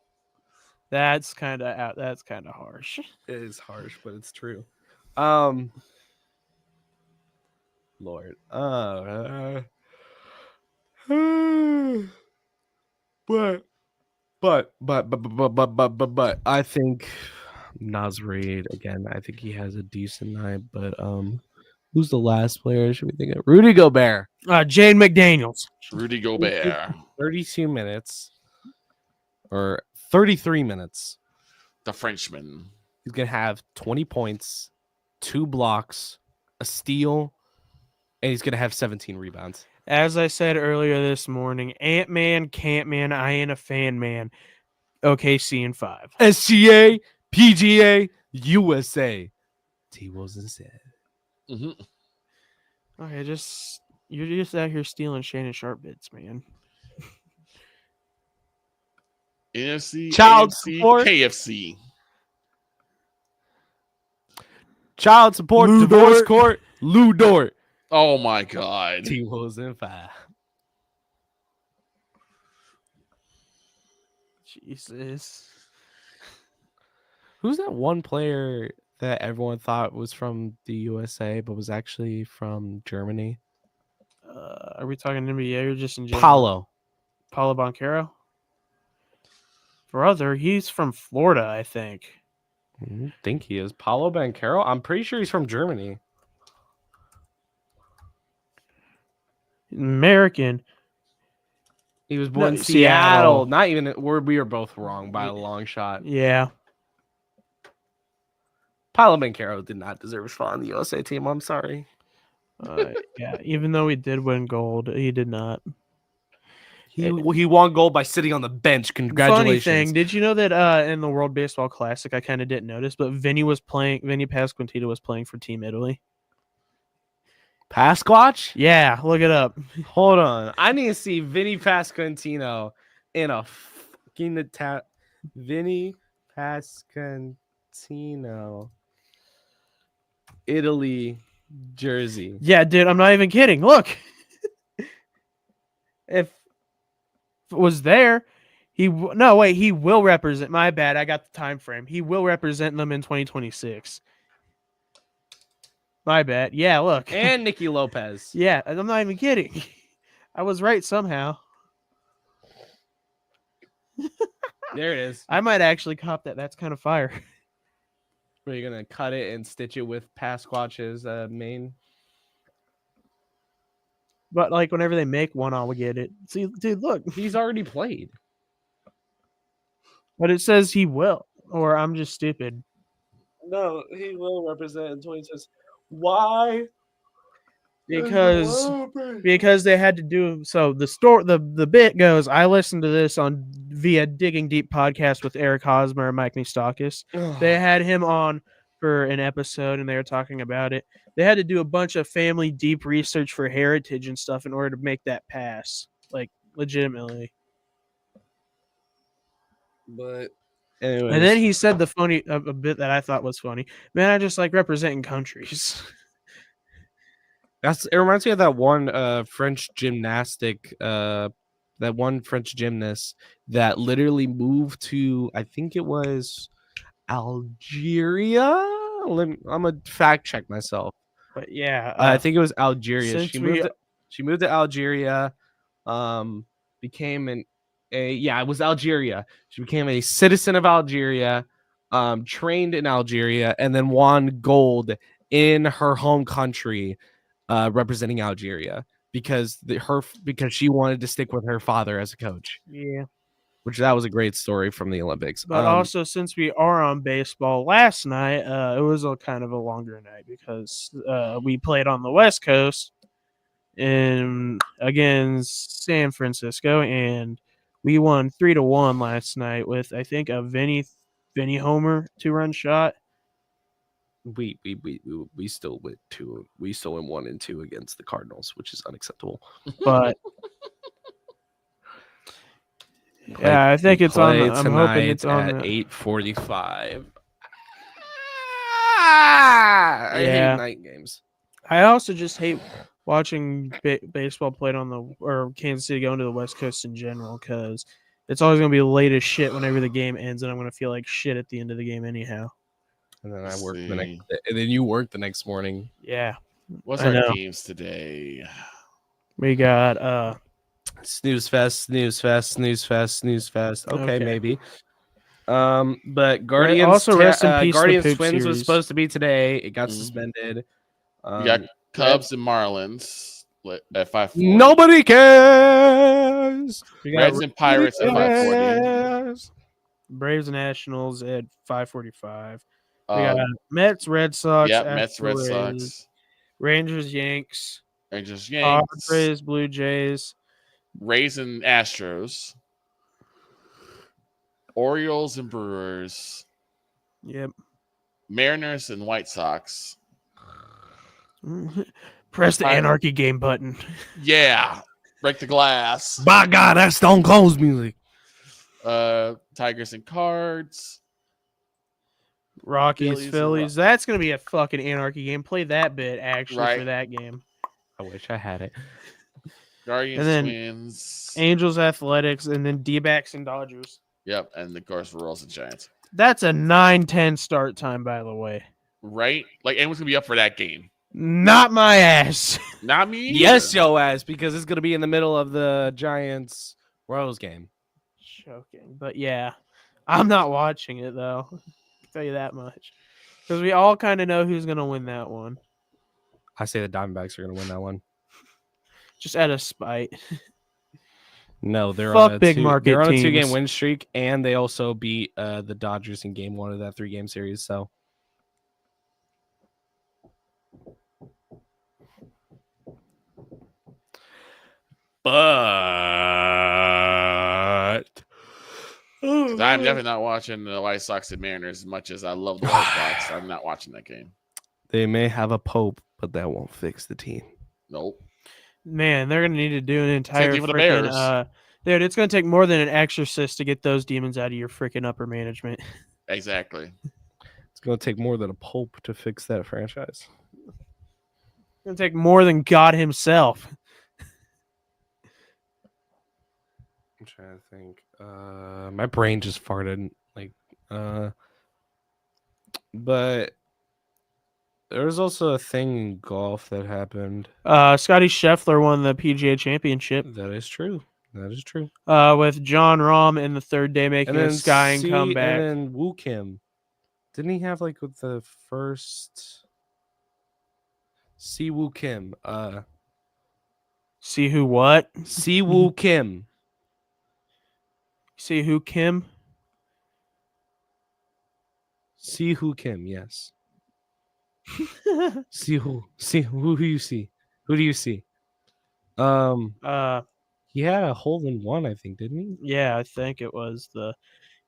That's kind of harsh. It is harsh, but it's true. Lord. But I think Naz Reid again. I think he has a decent night. But who's the last player? Should we think of Rudy Gobert? Jane McDaniels. Rudy Gobert, 32 minutes or 33 minutes. the Frenchman. He's gonna have 20 points, 2 blocks, a steal, and he's gonna have 17 rebounds. As I said earlier this morning, Ant-Man, Can't-Man, I ain't a fan, man. OKC in 5. SGA, PGA, USA. T-Wolves instead. Mm-hmm. Okay, you're just out here stealing Shannon Sharp bits, man. NFC, Child AFC, support. KFC. Child support, Lou divorce Dort. court, Lou Dort. Oh my God. T-Wolves in 5. Jesus. Who's that one player that everyone thought was from the USA but was actually from Germany? Are we talking NBA or just in general? Paulo Banchero? Brother, he's from Florida, I think. I think he is. Paulo Banchero? I'm pretty sure he's from Germany. American. He was born in No, Seattle. Seattle. Not even we were both wrong by a long shot. Yeah. Paulo Banchero did not deserve a spot on the USA team. I'm sorry. Yeah, even though he did win gold, he did not. He won gold by sitting on the bench. Congratulations. Funny thing, did you know that in the World Baseball Classic, I kind of didn't notice, but Vinny Pasquantino was playing for Team Italy. Pasquatch? Yeah, look it up. Hold on. I need to see Vinny Pasquantino in a fucking Vinny Pasquantino Italy jersey. Yeah, dude, I'm not even kidding. Look. If it was there, he will represent. My bad, I got the time frame. He will represent them in 2026. My bad. Yeah, look. And Nicky Lopez. Yeah, I'm not even kidding. I was right somehow. There it is. I might actually cop that. That's kind of fire. Are you gonna cut it and stitch it with Pasquatch's main? But like whenever they make one, I'll get it. See, dude, look. He's already played. But it says he will, or I'm just stupid. No, he will represent in 2026. Why? Because they had to do so. The bit goes. I listened to this on via Digging Deep podcast with Eric Hosmer and Mike Nistakis. They had him on for an episode, and they were talking about it. They had to do a bunch of family deep research for heritage and stuff in order to make that pass, like legitimately. But anyways, And then he said the funny a bit that I thought was funny. Man, I just like representing countries. it reminds me of that one French gymnast that literally moved to, I think it was Algeria. I'm gonna fact check myself. But yeah, I think it was Algeria. since She moved to Algeria. Became it was Algeria. She became a citizen of Algeria. Trained in Algeria, and then won gold in her home country, representing Algeria because she wanted to stick with her father as a coach. Yeah. Which that was a great story from the Olympics. But also, since we are on baseball, last night it was a kind of a longer night because we played on the West Coast against San Francisco, and we won 3-1 last night with I think a Vinny Homer 2-run shot. We still went 1-2 against the Cardinals, which is unacceptable. But yeah, I think it's on. I'm hoping it's on at 8:45. I hate night games. I also just hate watching baseball played or Kansas City going to the West Coast in general because it's always going to be late as shit whenever the game ends, and I'm going to feel like shit at the end of the game anyhow. And then I work the next day, and then you work the next morning. Yeah. What's our games today? We got snooze fest. Okay, maybe. But Guardians rest in peace, Guardians Twins was supposed to be today. It got suspended. We got Cubs and Marlins at 5:40. Nobody cares. Reds and Pirates at 5:40. Braves and Nationals at 5:45. We got Mets, Red Sox. Yeah, Mets, Red Sox. Rangers, Yanks. Padres, Blue Jays. Rays and Astros. Orioles and Brewers. Yep. Mariners and White Sox. Press the Anarchy game button. Yeah. Break the glass. By God, that's Stone Cold's music. Tigers and Cards. Rockies, Phillies. That's going to be a fucking Anarchy game. Play that bit, actually, for that game. I wish I had it. Guardians, Twins. Angels, Athletics, and then D-backs and Dodgers. Yep, and of course, Royals and Giants. That's a 9-10 start time, by the way. Right? Like, anyone's going to be up for that game. Not my ass. Not me either. Yes, yo ass, because it's going to be in the middle of the Giants-Royals game. Joking. But yeah, I'm not watching it, though. I'll tell you that much. Because we all kind of know who's going to win that one. I say the Diamondbacks are going to win that one. Just out of spite. No, they're Fuck on a big market they're on a teams. 2-game win streak, and they also beat the Dodgers in game 1 of that 3-game series. So, but I'm definitely not watching the White Sox and Mariners as much as I love the White Sox. I'm not watching that game. They may have a pope, but that won't fix the team. Nope. Man, they're going to need to do an entire for the Bears. Dude, it's going to take more than an exorcist to get those demons out of your freaking upper management. Exactly. It's going to take more than a pope to fix that franchise. It's going to take more than God himself. I'm trying to think. My brain just farted. But there was also a thing in golf that happened. Scotty Scheffler won the PGA Championship. That is true. With John Rahm in the third day making a skying comeback. And then Woo Kim. Didn't he have with the first Si Woo Kim? See who what? Si Woo Kim. See who Kim? Sihu Kim, yes. Sihu. See who you see? Who do you see? He had a hole in one, I think, didn't he? Yeah, I think it was the.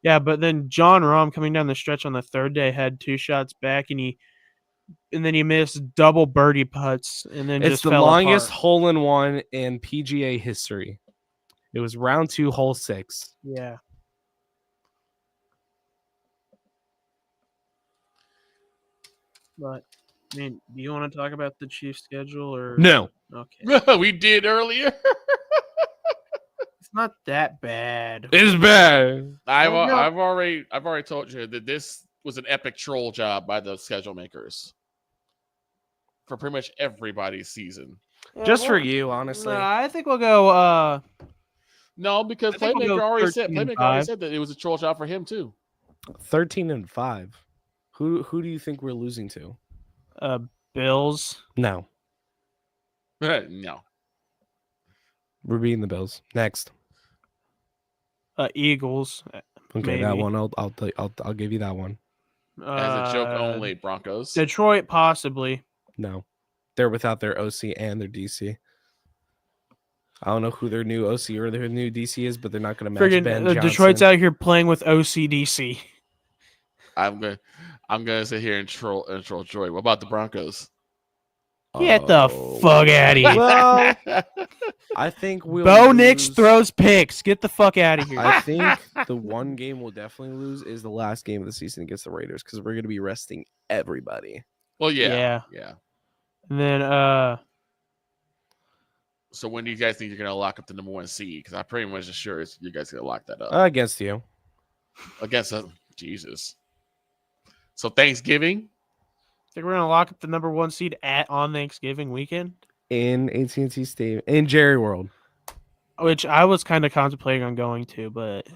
Yeah, but then John Rahm coming down the stretch on the third day had 2 shots back, and then he missed double birdie putts, and then It's just the fell longest apart. hole in one in PGA history. It was round 2, hole 6. Yeah. But I mean, do you want to talk about the Chiefs schedule or No. Okay. We did earlier. It's not that bad. It's bad. I've Oh, no. I've already told you that this was an epic troll job by the schedule makers for pretty much everybody's season. Yeah, Just for well, you, honestly. Nah, I think we'll go No, because I think we'll Playmaker go already said 13-5. that it was a troll job for him too. 13-5. Who do you think we're losing to? Bills. No. No. We're beating the Bills. Next. Eagles. Okay, that maybe. one I'll give you that one. As a joke only, Broncos. Detroit possibly. No. They're without their OC and their DC. I don't know who their new OC or their new DC is, but they're not going to match Friggin' Ben Johnson. Detroit's out here playing with OCDC. I'm gonna sit here and troll Joy. What about the Broncos? Get the fuck out of here. Well, I think we'll Bo lose. Nix throws picks. Get the fuck out of here. I think the one game we'll definitely lose is the last game of the season against the Raiders because we're going to be resting everybody. Well, yeah. And then So when do you guys think you're gonna lock up the number 1 seed? Because I'm pretty much sure you guys gonna lock that up Against you. against Jesus. So Thanksgiving. think we're gonna lock up the number 1 seed on Thanksgiving weekend, In AT&T Stadium. In Jerry World. which I was kind of contemplating on going to, but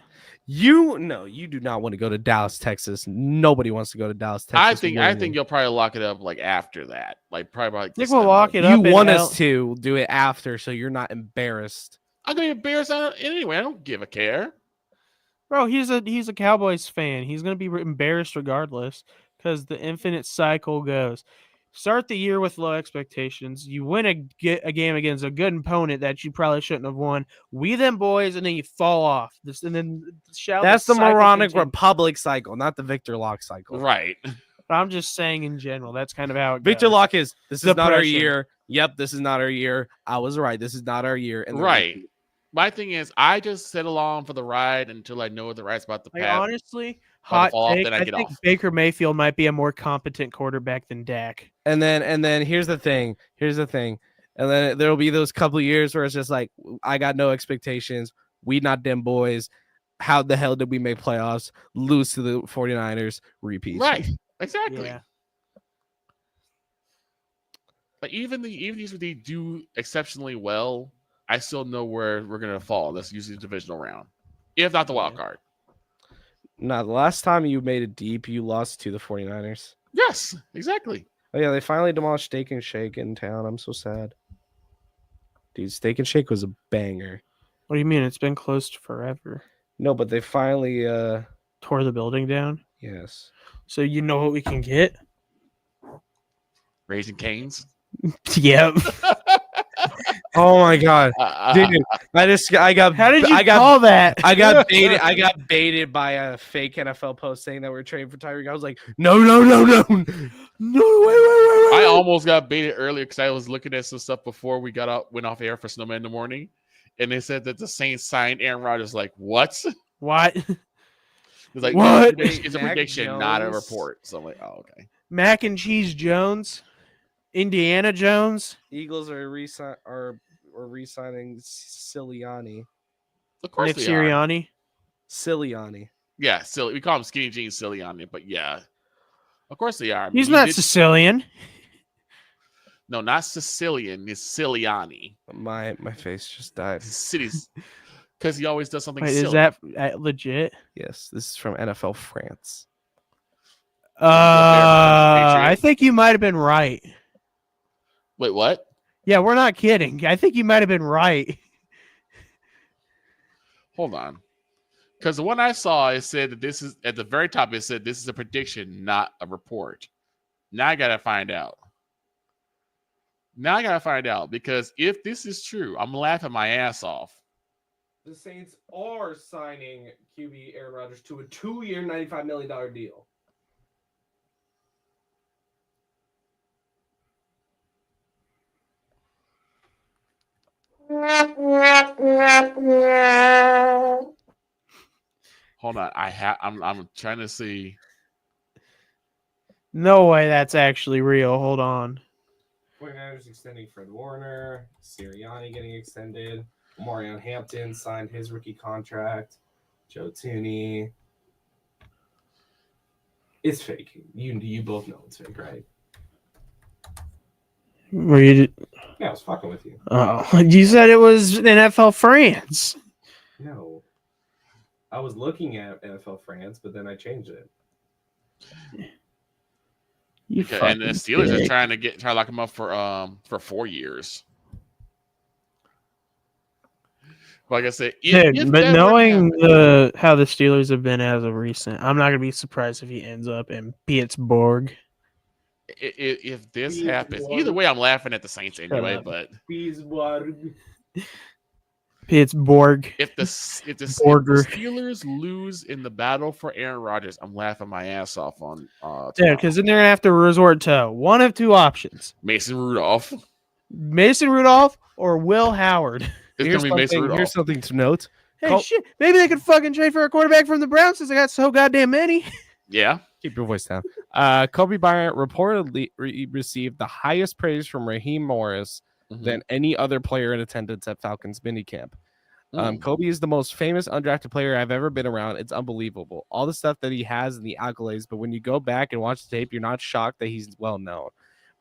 You do not want to go to Dallas, Texas. Nobody wants to go to Dallas, Texas. I think you'll probably lock it up like after that. Like probably like I think we'll lock it You up. want us to do it after so you're not embarrassed. I'm gonna be embarrassed anyway. I don't give a care. Bro, he's a Cowboys fan. He's gonna be embarrassed regardless because the infinite cycle goes. Start the year with low expectations. You win a game against a good opponent that you probably shouldn't have won. We them boys, and then you fall off. That's the Moronic Republic cycle, not the Victor Locke cycle. Right. But I'm just saying in general, that's kind of how it Victor goes. Locke is this is not our Depression. year. Yep, this is not our year. I was right. This is not our year. And Right. My thing is, I just sit along for the ride until I know the right's about the Like, path. honestly, hot fall off, take, then I I get think off. Baker Mayfield might be a more competent quarterback than Dak. And then here's the thing. And then there'll be those couple of years where it's just like I got no expectations. We not them boys. How the hell did we make playoffs? Lose to the 49ers, repeat. Right. Exactly. Yeah. But even if they do exceptionally well, I still know where we're gonna fall. That's usually the divisional round, if not the wild card. Now, the last time you made it deep, you lost to the 49ers. Yes, exactly. Oh, yeah, they finally demolished Steak and Shake in town. I'm so sad. Dude, Steak and Shake was a banger. What do you mean? It's been closed forever. No, but they finally, Tore the building down. yes. So you know what we can get? Raising Canes. Yep. Oh my god, dude! I got. How did you I got, call that? I got baited. I got baited by a fake NFL post saying that we're trading for Tyreek. I was like, no, wait. I almost got baited earlier because I was looking at some stuff before we went off air for Snowman in the morning, and they said that the Saints signed Aaron Rodgers. Like, what? What? It's like, What? no, it's a Mac prediction, not a Jones? report. So I'm like, oh, okay. Mac and Cheese Jones, Indiana Jones. Eagles are re-signing Sirianni. Of course Nick they are. Sirianni. Sirianni. Yeah, silly. We call him Skinny Jeans Sirianni, but yeah, of course they are. I mean, He's he not did- Sicilian. No, not Sicilian. It's Sirianni. My face just died. Cities, because he always does something Wait, silly. is that legit? Yes, this is from NFL France. I think you might have been right. Wait, what? Yeah, we're not kidding. I think you might have been right. Hold on. Because the one I saw, it said that this is at the very top. It said this is a prediction, not a report. Now I gotta find out. Because if this is true, I'm laughing my ass off. The Saints are signing QB Aaron Rodgers to a 2-year, $95 million deal. Hold on, I'm trying to see. No way that's actually real. Hold on. 49ers extending Fred Warner. Sirianni getting extended. Marion Hampton signed his rookie contract. Joe Tooney. It's fake. You both know it's fake, right? Were you? Yeah, I was fucking with you. Oh, you said it was NFL France. No. I was looking at NFL France, but then I changed it. And the Steelers are trying to lock him up for 4 years. Like I said, but knowing how the Steelers have been as of recent, I'm not gonna be surprised if he ends up in Pittsburgh. If this happens, either way, I'm laughing at the Saints anyway. But Pittsburgh. If the Steelers lose in the battle for Aaron Rodgers, I'm laughing my ass off on. Because then they're gonna have to resort to one of two options: Mason Rudolph or Will Howard. It's gonna be Mason Rudolph. Here's something to note. Hey, shit! Maybe they could fucking trade for a quarterback from the Browns since they got so goddamn many. Yeah. Keep your voice down. Kobe Bryant reportedly received the highest praise from Raheem Morris than any other player in attendance at Falcons minicamp. Kobe is the most famous undrafted player I've ever been around. It's unbelievable. All the stuff that he has and the accolades, but when you go back and watch the tape, you're not shocked that he's well known.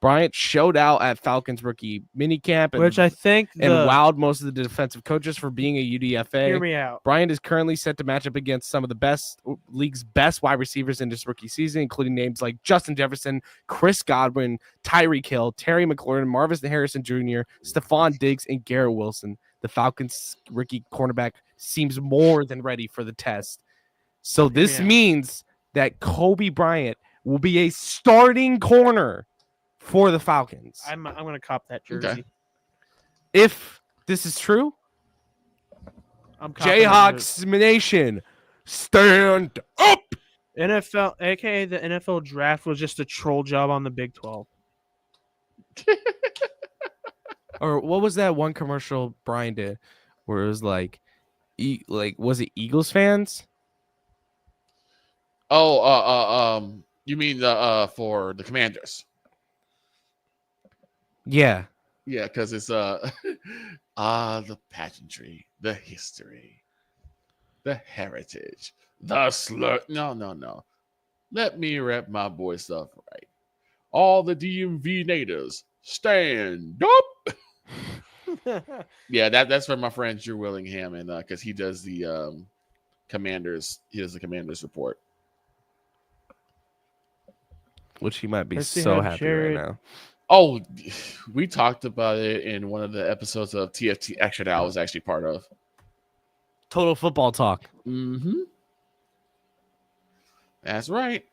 Bryant showed out at Falcons rookie minicamp, Which I think wowed most of the defensive coaches for being a UDFA. Hear me out. Bryant is currently set to match up against some of the league's best wide receivers in this rookie season, including names like Justin Jefferson, Chris Godwin, Tyreek Hill, Terry McLaurin, Marvin Harrison Jr., Stephon Diggs, and Garrett Wilson. The Falcons rookie cornerback seems more than ready for the test. So this means that Kobe Bryant will be a starting corner for the Falcons. I'm going to cop that jersey. Okay. If this is true, Jayhawks Nation, stand up. NFL, aka the NFL draft, was just a troll job on the Big 12. Or what was that one commercial Brian did where it was like was it Eagles fans? Oh, you mean for the Commanders? Yeah. Yeah, because it's the pageantry, the history, the heritage, the slur. No. Let me rep my boy stuff right. All the DMV natives, stand up. Yeah, that's for my friend Drew Willingham, and because he does the Commanders, report, which he might be so happy right now. Oh, we talked about it in one of the episodes of TFT Extra that I was actually part of. Total Football Talk. Mm-hmm. That's right.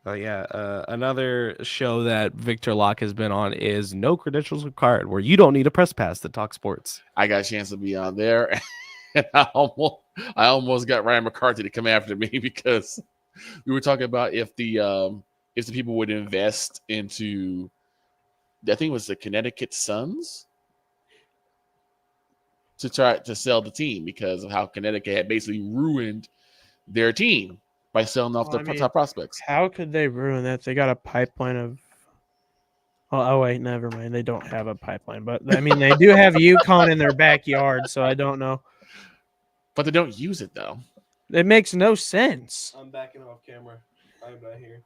Oh, yeah. Another show that Victor Locke has been on is No Credentials Required, where you don't need a press pass to talk sports. I got a chance to be on there, and I almost got Ryan McCarthy to come after me because we were talking about if the people would invest into, I think it was the Connecticut Suns, to try to sell the team because of how Connecticut had basically ruined their team by selling off top prospects. How could they ruin that? They got a pipeline of. Oh wait, never mind. They don't have a pipeline, but I mean they do have UConn in their backyard, so I don't know. But they don't use it though. It makes no sense. I'm backing off camera. I'm not here.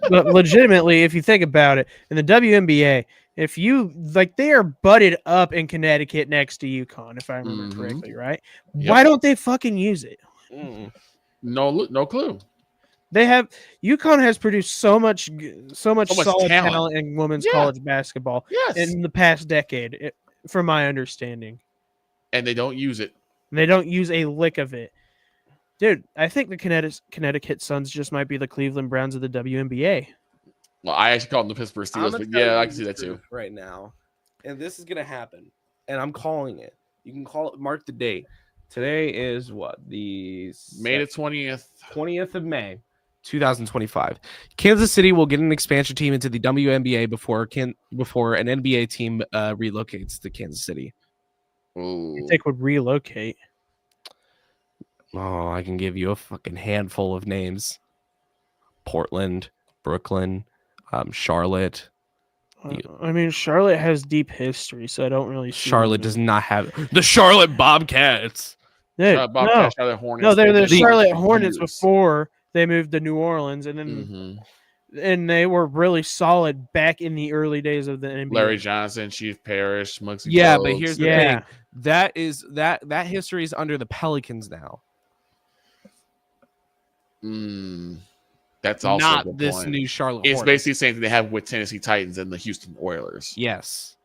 But legitimately, if you think about it, in the WNBA, if you they are butted up in Connecticut next to UConn, if I remember correctly, right? Yep. Why don't they fucking use it? No clue. They have UConn has produced so much solid talent in women's college basketball in the past decade, from my understanding. And they don't use it. And they don't use a lick of it. Dude, I think the Connecticut Suns just might be the Cleveland Browns of the WNBA. Well, I actually call them the Pittsburgh Steelers, but yeah, I can see that too. Right now, and this is gonna happen, and I'm calling it. You can call it. Mark the date. Today is what, the May the 20th of May, 2025. Kansas City will get an expansion team into the WNBA before an NBA team relocates to Kansas City. Ooh. You think would relocate? Oh, I can give you a fucking handful of names: Portland, Brooklyn, Charlotte. I mean, Charlotte has deep history, so I don't really see Charlotte does not have the Charlotte Bobcats. Dude, Bobcats, Charlotte Hornets. no, they're the They've been Charlotte for Hornets years. before they moved to New Orleans, and then and they were really solid back in the early days of the NBA. Larry Johnson, Chief Parrish, Muggsy Yeah, Bogues. but here's the thing. That history is under the Pelicans now. That's also not a good this point. new Charlotte It's Hornets. basically the same thing they have with Tennessee Titans and the Houston Oilers. Yes.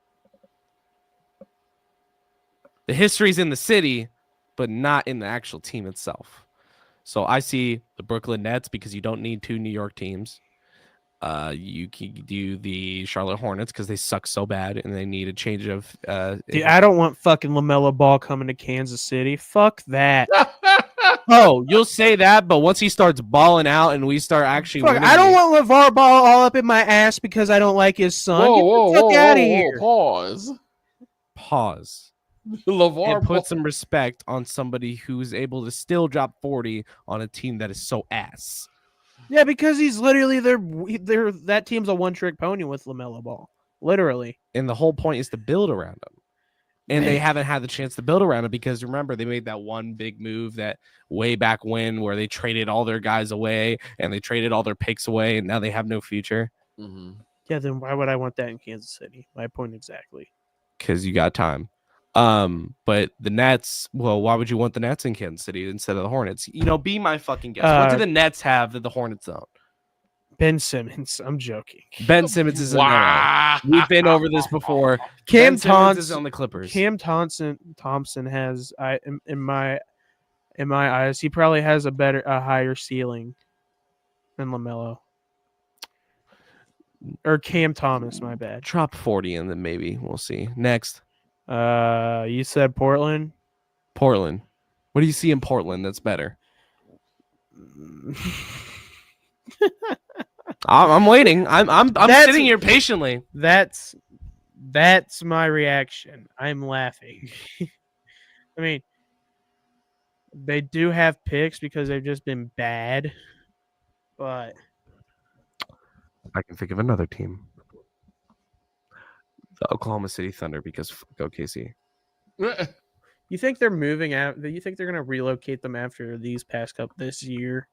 The history's in the city, but not in the actual team itself. So I see the Brooklyn Nets because you don't need two New York teams. You can do the Charlotte Hornets because they suck so bad and they need a change of. Dude, I don't want fucking LaMelo Ball coming to Kansas City. Fuck that. Oh, you'll say that, but once he starts balling out and we start actually, Fuck, I don't want LeVar Ball all up in my ass because I don't like his son. Get the fuck out of here. Pause. LeVar And Ball. put some respect on somebody who's able to still drop 40 on a team that is so ass. Yeah, because he's literally that team's a one-trick pony with LaMelo Ball. Literally. And the whole point is to build around him. And they haven't had the chance to build around him because remember, they made that one big move that way back when where they traded all their guys away and they traded all their picks away and now they have no future. Yeah, then why would I want that in Kansas City? My point exactly. Because you got time. But the Nets, well, why would you want the Nets in Kansas City instead of the Hornets? You know, be my fucking guess. What do the Nets have that the Hornets don't? Ben Simmons. I'm joking. Ben Simmons is in LA. We've been over this before. Cam Ben Simmons Thompson is on the Clippers. Cam Thompson has, in my eyes, he probably has a higher ceiling than LaMelo. Or Cam Thomas, my bad. Drop 40 and then maybe we'll see. Next. You said Portland? Portland. What do you see in Portland that's better? I'm waiting. I'm sitting here patiently. That's my reaction. I'm laughing. I mean, they do have picks because they've just been bad, but I can think of another team. The Oklahoma City Thunder because fuck OKC. you think they're moving out? You think they're going to relocate them after these past couple this year?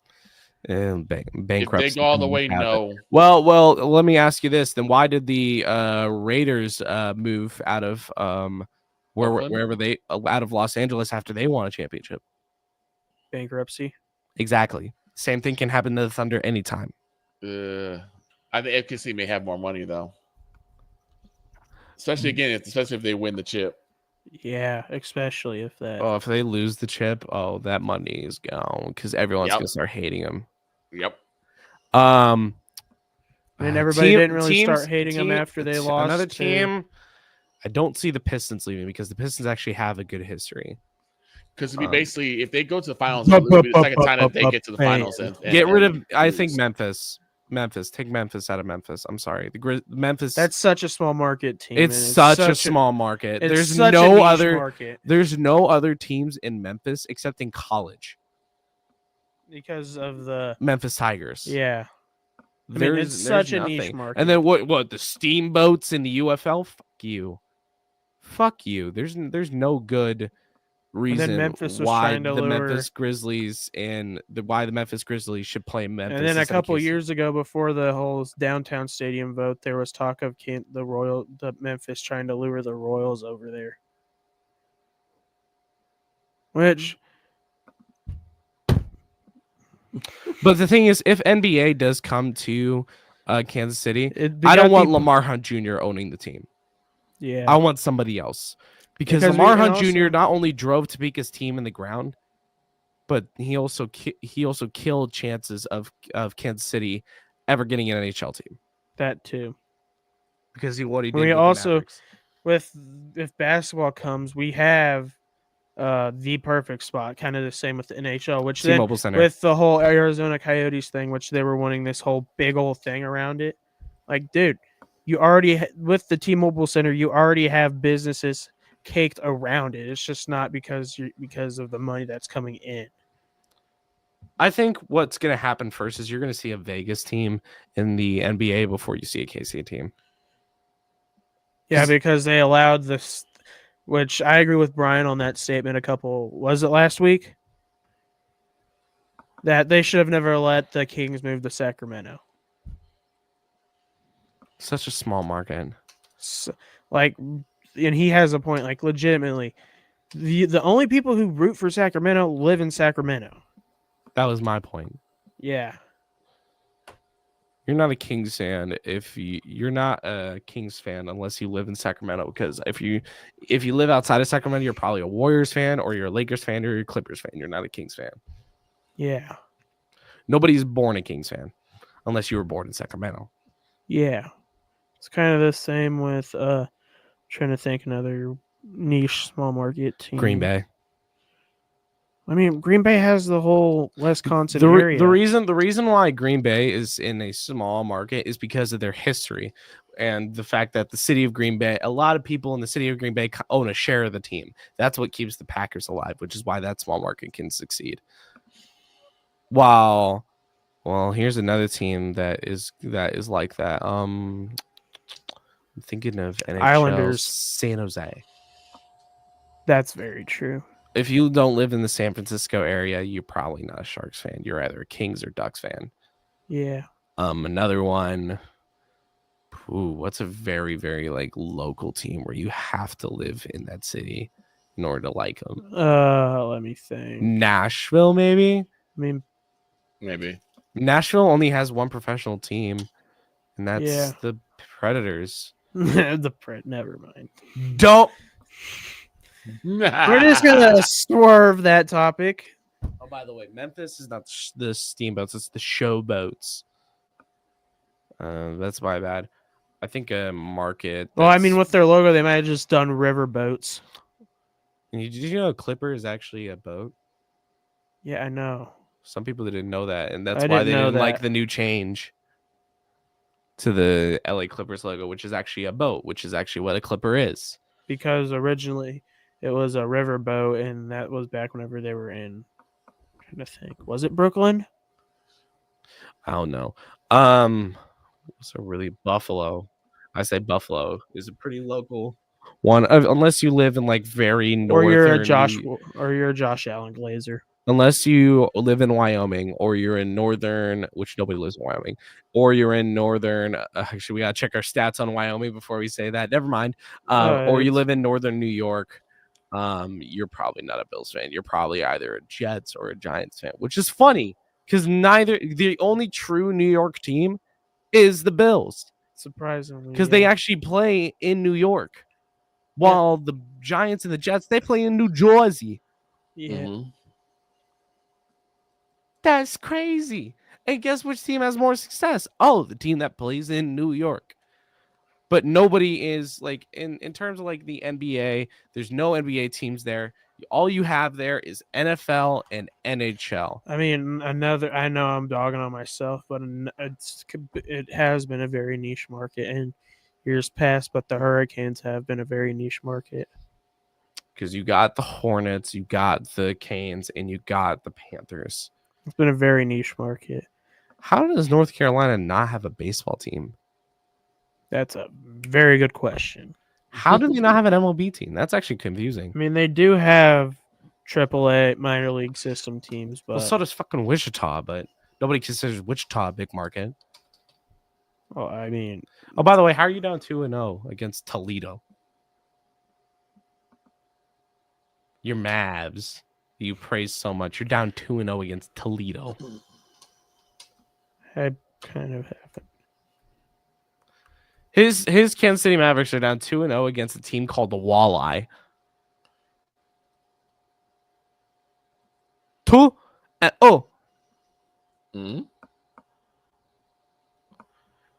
And bankruptcy. If they go all the way, no. Well, let me ask you this. Then why did the Raiders move out of wherever they out of Los Angeles after they won a championship? Bankruptcy. Exactly. Same thing can happen to the Thunder anytime. I think FKC may have more money though. Especially if they win the chip. Yeah, especially if that. Oh, if they lose the chip, that money is gone because everyone's gonna start hating them. Yep. And everybody didn't really start hating them after they lost. Another team. I don't see the Pistons leaving because the Pistons actually have a good history. Because basically, if they go to the finals, it'll be the second time that they get to the finals. And get rid of. I think Memphis. Take Memphis out of Memphis. I'm sorry. Memphis. That's such a small market team. It's such a small market. There's no other teams in Memphis except in college. Because of the Memphis Tigers. Yeah. It's such a niche market. And then what the Steamboats in the UFL? Fuck you. There's no good reason why the Memphis Grizzlies why the Memphis Grizzlies should play Memphis. And then a couple years ago, before the whole downtown stadium vote, there was talk of the Memphis trying to lure the Royals over there. Which, but the thing is, if NBA does come to Kansas City, I don't want Lamar Hunt Jr. owning the team. Yeah, I want somebody else. Because Lamar Hunt Jr. not only drove Topeka's team in the ground, but he also killed chances of Kansas City ever getting an NHL team. That too. Because he did with We the also, Mavericks. if basketball comes, we have the perfect spot, kind of the same with the NHL, which then T-Mobile Center. with the whole Arizona Coyotes thing, which they were wanting this whole big old thing around it. Like, dude, you already with the T-Mobile Center, you already have businesses caked around it. It's just not because of the money that's coming in. I think what's going to happen first is you're going to see a Vegas team in the NBA before you see a KC team. Yeah, because they allowed this, which I agree with Brian on that statement was it last week? That they should have never let the Kings move to Sacramento. Such a small market. So, and he has a point, like legitimately. The only people who root for Sacramento live in Sacramento. That was my point. Yeah. You're not a Kings fan you're not a Kings fan unless you live in Sacramento. Because if you live outside of Sacramento, you're probably a Warriors fan, or you're a Lakers fan, or you're a Clippers fan. You're not a Kings fan. Yeah. Nobody's born a Kings fan unless you were born in Sacramento. Yeah. It's kind of the same with trying to think another niche small market team. Green Bay. I mean, Green Bay has the whole Wisconsin area. The reason why Green Bay is in a small market is because of their history and the fact that the city of Green Bay, a lot of people in the city of Green Bay own a share of the team. That's what keeps the Packers alive, which is why that small market can succeed. Well, here's another team that is like that. I'm thinking of NHL, Islanders. San Jose. That's very true. If you don't live in the San Francisco area, you're probably not a Sharks fan. You're either a Kings or Ducks fan. Yeah. Another one. What's a very, very like local team where you have to live in that city in order to like them? Let me think. Nashville, maybe. I mean, Maybe. Nashville only has one professional team, and that's the Predators. Never mind. Don't. We're just gonna swerve that topic. Oh, by the way, Memphis is not the Steamboats; it's the Showboats. That's my bad. I think a market. Well, I mean, with their logo, they might have just done river boats. Did you know a Clipper is actually a boat? Yeah, I know. Some people didn't know that, and that's why they didn't like the new change to the LA Clippers logo, which is actually a boat, which is actually what a Clipper is. Because originally it was a river boat, and that was back whenever they were in. I'm trying to think, was it Brooklyn? I don't know. So really, Buffalo. I say Buffalo is a pretty local one, unless you live in like very northern. Or you're a Josh Allen Glazer. Unless you live in Wyoming, or you're in northern, which nobody lives in Wyoming, or you're in northern. Actually, we gotta check our stats on Wyoming before we say that. Never mind. Or you live in northern New York. You're probably not a Bills fan. You're probably either a Jets or a Giants fan, which is funny because the only true New York team is the Bills. Surprisingly, because they actually play in New York, while the Giants and the Jets, they play in New Jersey. Yeah. Mm-hmm. That's crazy. And guess which team has more success? Oh, the team that plays in New York. But nobody is like in terms of like the NBA, there's no NBA teams there. All you have there is NFL and NHL. I mean, I know I'm dogging on myself, but it has been a very niche market in years past, but the Hurricanes have been a very niche market. Because you got the Hornets, you got the Canes, and you got the Panthers. It's been a very niche market. How does North Carolina not have a baseball team? That's a very good question. How do they not have an MLB team? That's actually confusing. I mean, they do have AAA minor league system teams, but well, so does fucking Wichita, but nobody considers Wichita a big market. Well, I mean, oh, by the way, how are you down 2-0 against Toledo? Your Mavs, you praise so much. You're down 2-0 against Toledo. I kind of haven't. His Kansas City Mavericks are down 2-0 against a team called the Walleye. 2-0. Mm-hmm.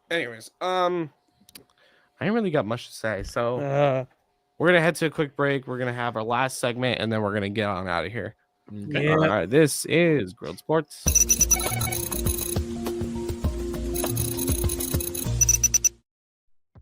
Anyways, I ain't really got much to say, so we're gonna head to a quick break. We're gonna have our last segment, and then we're gonna get on out of here. Okay. Yeah. All right, this is Grilled Sports.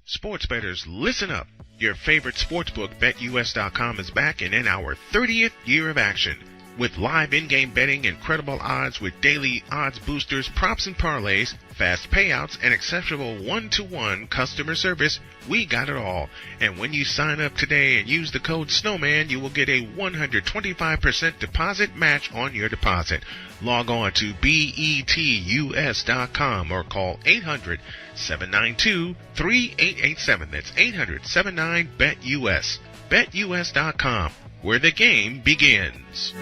Sports bettors, listen up. Your favorite sportsbook, BetUS.com, is back and in our 30th year of action. With live in-game betting, incredible odds with daily odds boosters, props and parlays, fast payouts, and exceptional one-to-one customer service, we got it all. And when you sign up today and use the code SNOWMAN, you will get a 125% deposit match on your deposit. Log on to betus.com or call 800-792-3887. That's 800-79-BET-US. BetUS.com, where the game begins.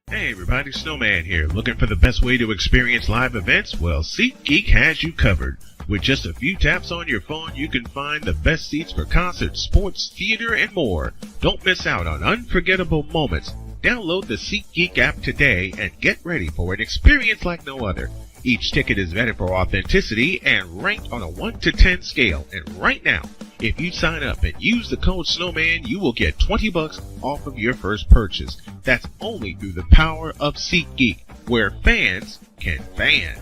Hey everybody, Snowman here. Looking for the best way to experience live events? Well, SeatGeek has you covered. With just a few taps on your phone, you can find the best seats for concerts, sports, theater, and more. Don't miss out on unforgettable moments. Download the SeatGeek app today and get ready for an experience like no other. Each ticket is vetted for authenticity and ranked on a 1 to 10 scale. And right now, if you sign up and use the code SNOWMAN, you will get $20 off of your first purchase. That's only through the power of SeatGeek, where fans can fan.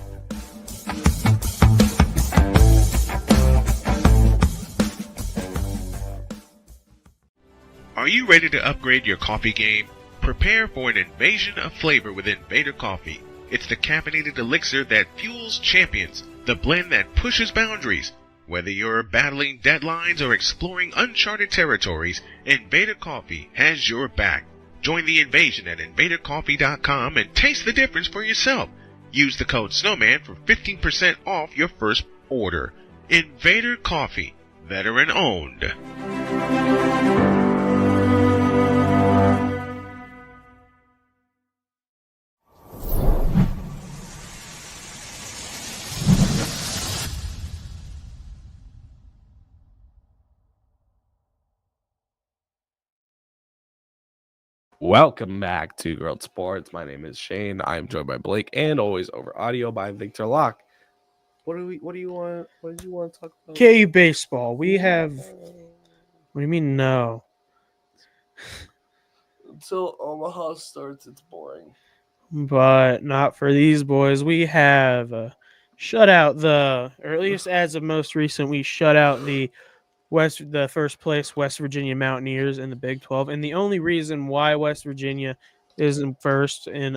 Are you ready to upgrade your coffee game? Prepare for an invasion of flavor with Invader Coffee. It's the caffeinated elixir that fuels champions, the blend that pushes boundaries. Whether you're battling deadlines or exploring uncharted territories, Invader Coffee has your back. Join the invasion at invadercoffee.com and taste the difference for yourself. Use the code SNOWMAN for 15% off your first order. Invader Coffee, veteran owned. Welcome back to Grilled Sports. My name is Shane. I am joined by Blake, and always over audio by Victor Locke. What do you want to talk about? KU baseball. We have. What do you mean no? Until Omaha starts, it's boring. But not for these boys. We have shut out or at least as of most recent, we shut out the first place West Virginia Mountaineers in the Big 12. And the only reason why West Virginia isn't first in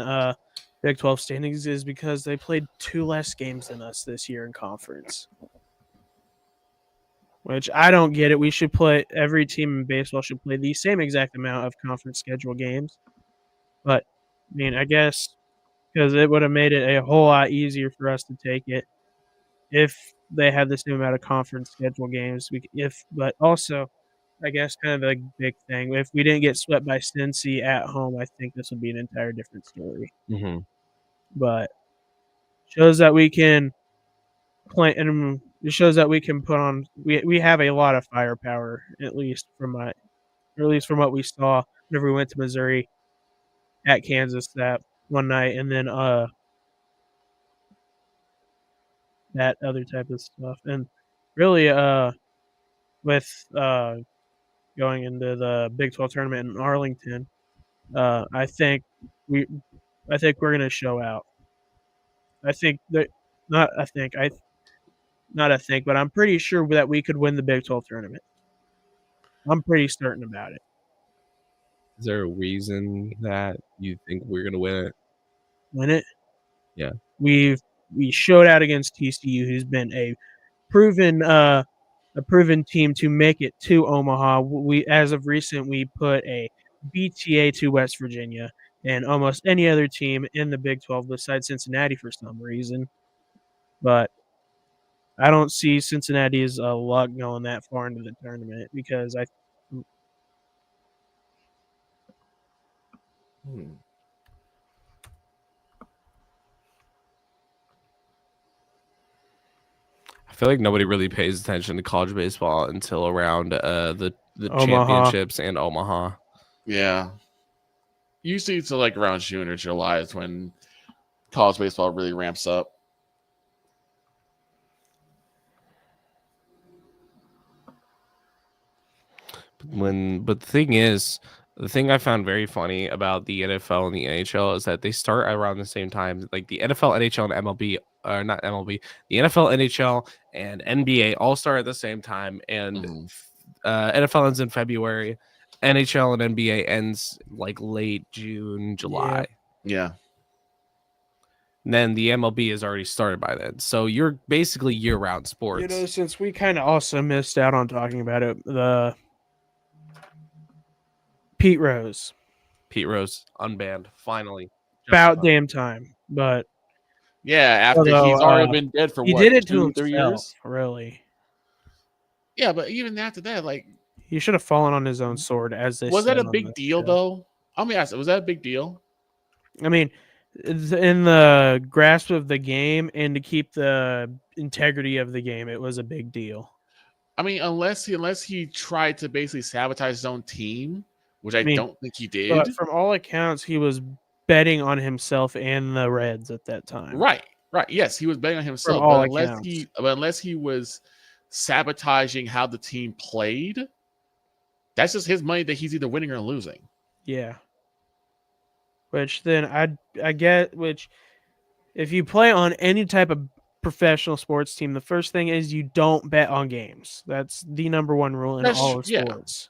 Big 12 standings is because they played 2 less games than us this year in conference. Which I don't get it. We should play, every team in baseball should play the same exact amount of conference schedule games. But, I mean, I guess because it would have made it a whole lot easier for us to take it if they had the same amount of conference schedule games. But also, I guess kind of the big thing, if we didn't get swept by Cincy at home, I think this would be an entire different story. Mm-hmm. But shows that we can play, and it shows that we can put on. We have a lot of firepower, at least from what we saw whenever we went to Missouri at Kansas that one night, and then that other type of stuff. And really, with going into the Big 12 tournament in Arlington, I think we're going to show out. I think that not I think I not I think, but I'm pretty sure that we could win the Big 12 tournament. I'm pretty certain about it. Is there a reason that you think we're gonna win it? Win it? Yeah. We showed out against TCU, who's been a proven team to make it to Omaha. We, as of recent, we put a BTA to West Virginia and almost any other team in the Big 12 besides Cincinnati for some reason. But I don't see Cincinnati's luck going that far into the tournament because I I feel like nobody really pays attention to college baseball until around the Omaha. championships and Omaha. Yeah. Usually it's like around June or July is when college baseball really ramps up. But the thing I found very funny about the NFL and the NHL is that they start around the same time. Like the NFL, NHL, and MLB, or not MLB, the NFL, NHL, and NBA all start at the same time, and NFL ends in February. NHL and NBA ends like late June, July. Yeah. And then the MLB is already started by then. So you're basically year-round sports. You know, since we kind of also missed out on talking about it, the Pete Rose. Pete Rose unbanned finally. About damn time. But yeah, after although, he's already been dead for he what, did it to 2-3 himself, years? really. Yeah, but even after that, like, he should have fallen on his own sword. As they was that said a on big the deal show. though? I'm gonna ask, was that a big deal? I mean, in the grasp of the game and to keep the integrity of the game, it was a big deal. I mean, unless he tried to basically sabotage his own team, which I don't think he did. But from all accounts, he was betting on himself and the Reds at that time. Right. Yes, he was betting on himself. From all But accounts. unless he was sabotaging how the team played, that's just his money that he's either winning or losing. Yeah. Which then I get, which if you play on any type of professional sports team, the first thing is you don't bet on games. That's the number one rule in all of sports.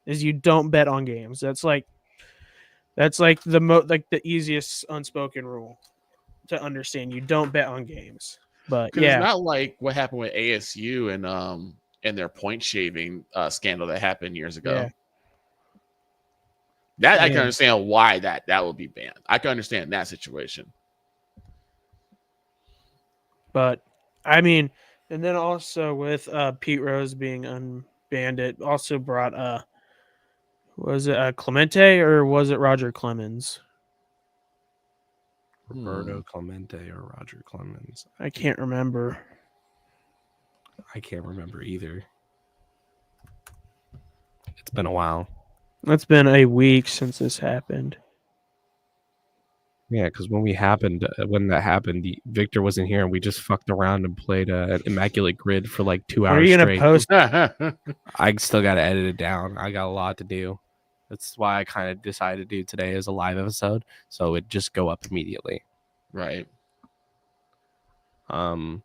Is you don't bet on games. That's like the easiest unspoken rule to understand. You don't bet on games. But it's not like what happened with ASU and their point shaving scandal that happened years ago. Yeah. That I can understand why that would be banned. I can understand that situation. But I mean, and then also with Pete Rose being unbanned, it also brought was it Clemente or was it Roger Clemens? Roberto Clemente or Roger Clemens. I can't remember. I can't remember either. It's been a while. It's been a week since this happened. Yeah, because when that happened, Victor wasn't here, and we just fucked around and played an Immaculate Grid for like 2 hours. Are you gonna straight. post? I still got to edit it down. I got a lot to do. That's why I kind of decided to do today as a live episode, so it just go up immediately. Right. But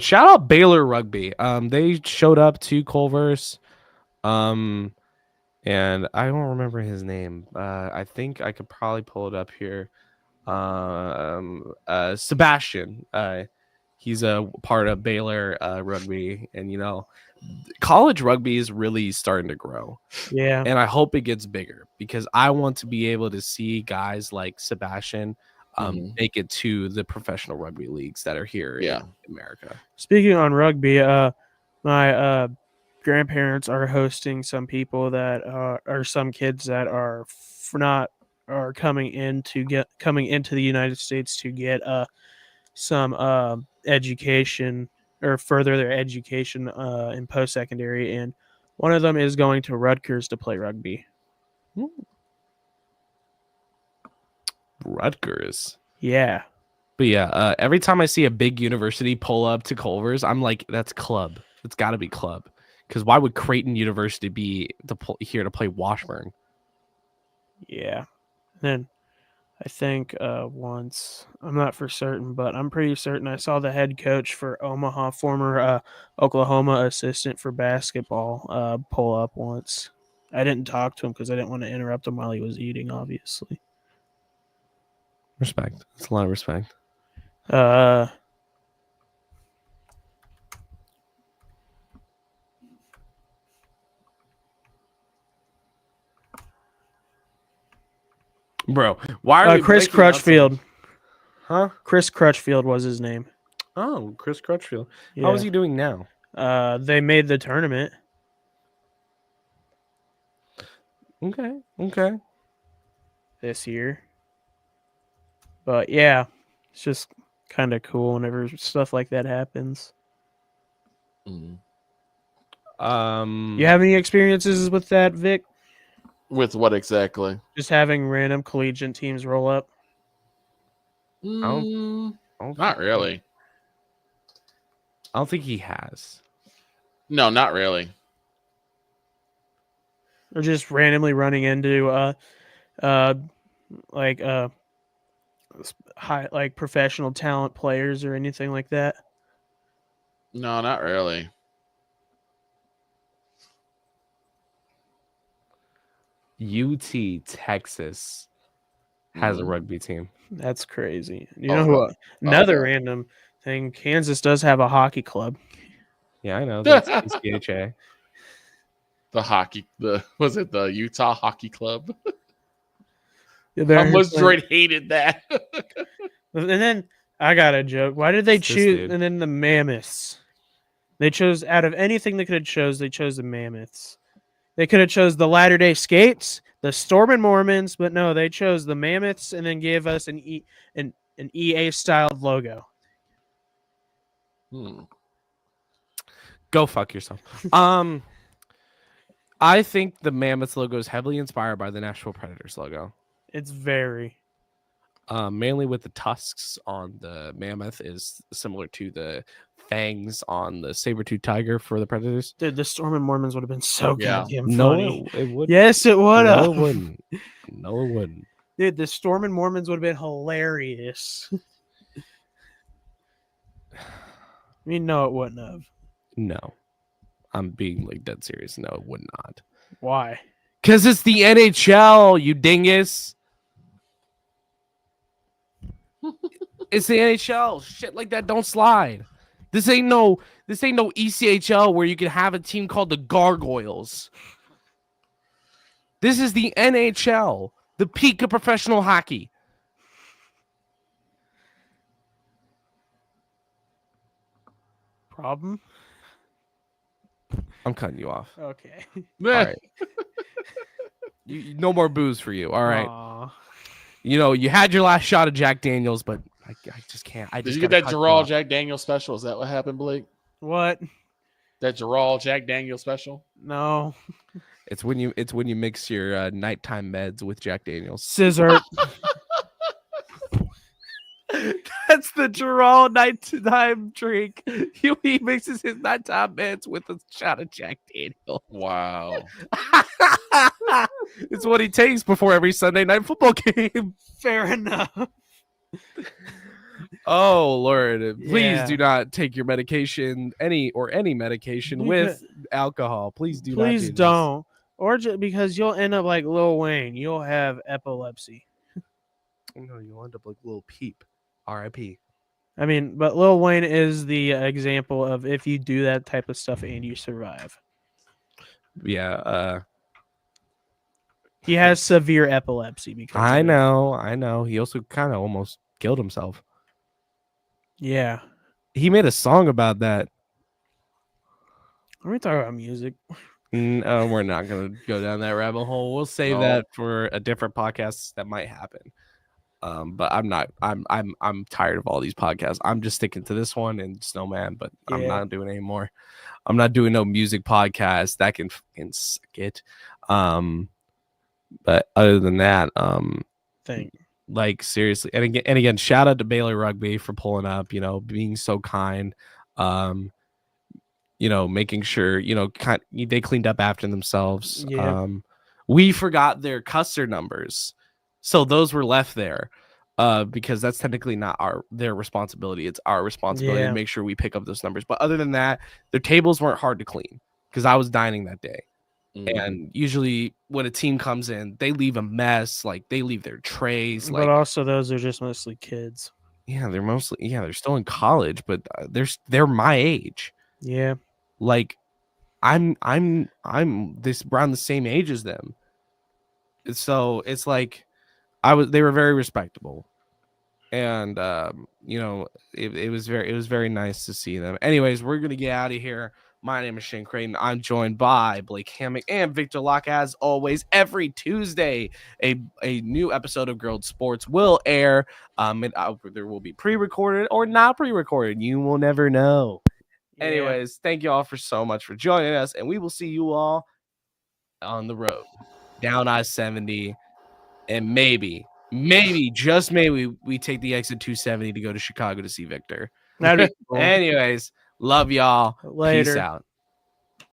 shout out Baylor Rugby. They showed up to Culver's. And I don't remember his name. I think I could probably pull it up here. Sebastian. He's a part of Baylor Rugby, and college rugby is really starting to grow. Yeah. And I hope it gets bigger because I want to be able to see guys like Sebastian make it to the professional rugby leagues that are here in America. Speaking on rugby, my grandparents are hosting some people that are some kids that are coming into the United States to get some education or further their education in post-secondary, and one of them is going to Rutgers to play rugby. Rutgers. Yeah. But yeah, every time I see a big university pull up to Culver's, I'm like, that's club. It's got to be club. Because why would Creighton University be here to play Washburn? Yeah. Then I think once, I'm not for certain, but I'm pretty certain I saw the head coach for Omaha, former Oklahoma assistant for basketball, pull up once. I didn't talk to him because I didn't want to interrupt him while he was eating, obviously. Respect. That's a lot of respect. Bro, why are Chris Crutchfield? Huh? Chris Crutchfield was his name. Oh, Chris Crutchfield. Yeah. How is he doing now? They made the tournament. Okay. This year. But yeah, it's just kind of cool whenever stuff like that happens. You have any experiences with that, Vic? With what exactly? Just having random collegiate teams roll up? Not really. I don't think he has. No, not really. Or just randomly running into like high like professional talent players or anything like that? No, not really. UT Texas has a rugby team. That's crazy. You Oh, know really? another Okay. random thing, Kansas does have a hockey club. Yeah, I know. That's ECHA. Was it the Utah Hockey Club? They're How much playing- Droid hated that. And then I got a joke. Why did they It's this choose? dude. And then the Mammoths. They chose out of anything they could have chose. They chose the Mammoths. They could have chose the Latter-day Skates, the Storm and Mormons, but no, they chose the Mammoths and then gave us an EA styled logo. Go fuck yourself. I think the Mammoth logo is heavily inspired by the Nashville Predators logo. It's very. Mainly with the tusks on the mammoth is similar to the fangs on the saber-tooth tiger for the Predators. Dude, the Storm and Mormons would have been so goddamn No, funny. it would. Yes, it would have. No, it wouldn't. No, it wouldn't. Dude, the Storm and Mormons would have been hilarious. I mean, no, it wouldn't have. No. I'm being like dead serious. No, it would not. Why? Because it's the NHL, you dingus. It's the NHL. Shit like that don't slide. This ain't no ECHL where you can have a team called the Gargoyles. This is the NHL, the peak of professional hockey. Problem? I'm cutting you off. Okay. All right. No more booze for you. All right. Aww. You know, you had your last shot of Jack Daniels, but I just can't. Did you get that Gerald Jack Daniels special? Is that what happened, Blake? What? That Gerald Jack Daniels special? No. It's when you mix your nighttime meds with Jack Daniels. Scissor. That's the Gerald nighttime drink. He mixes his nighttime meds with a shot of Jack Daniels. Wow. It's what he takes before every Sunday night football game. Fair enough. Oh Lord! Please Yeah. do not take your medication, any medication with alcohol. Please do not. Please don't. Or because you'll end up like Lil Wayne. You'll have epilepsy. No, you'll end up like Lil Peep. R.I.P. I mean, but Lil Wayne is the example of if you do that type of stuff and you survive. Yeah. He has severe epilepsy because I of it. know. He also kind of almost killed himself. Yeah. He made a song about that. Are we talking about music? No, we're not going to go down that rabbit hole. We'll save that for a different podcast that might happen. But I'm not. I'm tired of all these podcasts. I'm just sticking to this one and Snowman. But I'm not doing any more. I'm not doing no music podcast that can suck it. But other than that, like seriously, and again, shout out to Baylor Rugby for pulling up. You know, being so kind. You know, making sure they cleaned up after themselves. Yeah. We forgot their cusser numbers. So those were left there because that's technically not their responsibility. It's our responsibility to make sure we pick up those numbers. But other than that, their tables weren't hard to clean because I was dining that day. And usually when a team comes in, they leave a mess. Like they leave their trays. But also those are just mostly kids. Yeah, they're still in college, but they're my age. Yeah. Like I'm this around the same age as them. So it's like they were very respectable, and it was very nice to see them. Anyways, we're gonna get out of here. My name is Shane Creighton. I'm joined by Blake Hammock and Victor Locke. As always, every Tuesday, a new episode of Grilled Sports will air. There will be pre-recorded or not pre-recorded. You will never know. Anyways, thank you all for so much for joining us, and we will see you all on the road down I-70, and maybe, just maybe, we take the exit 270 to go to Chicago to see Victor. That'd be cool. Anyways, love y'all. Later. Peace out.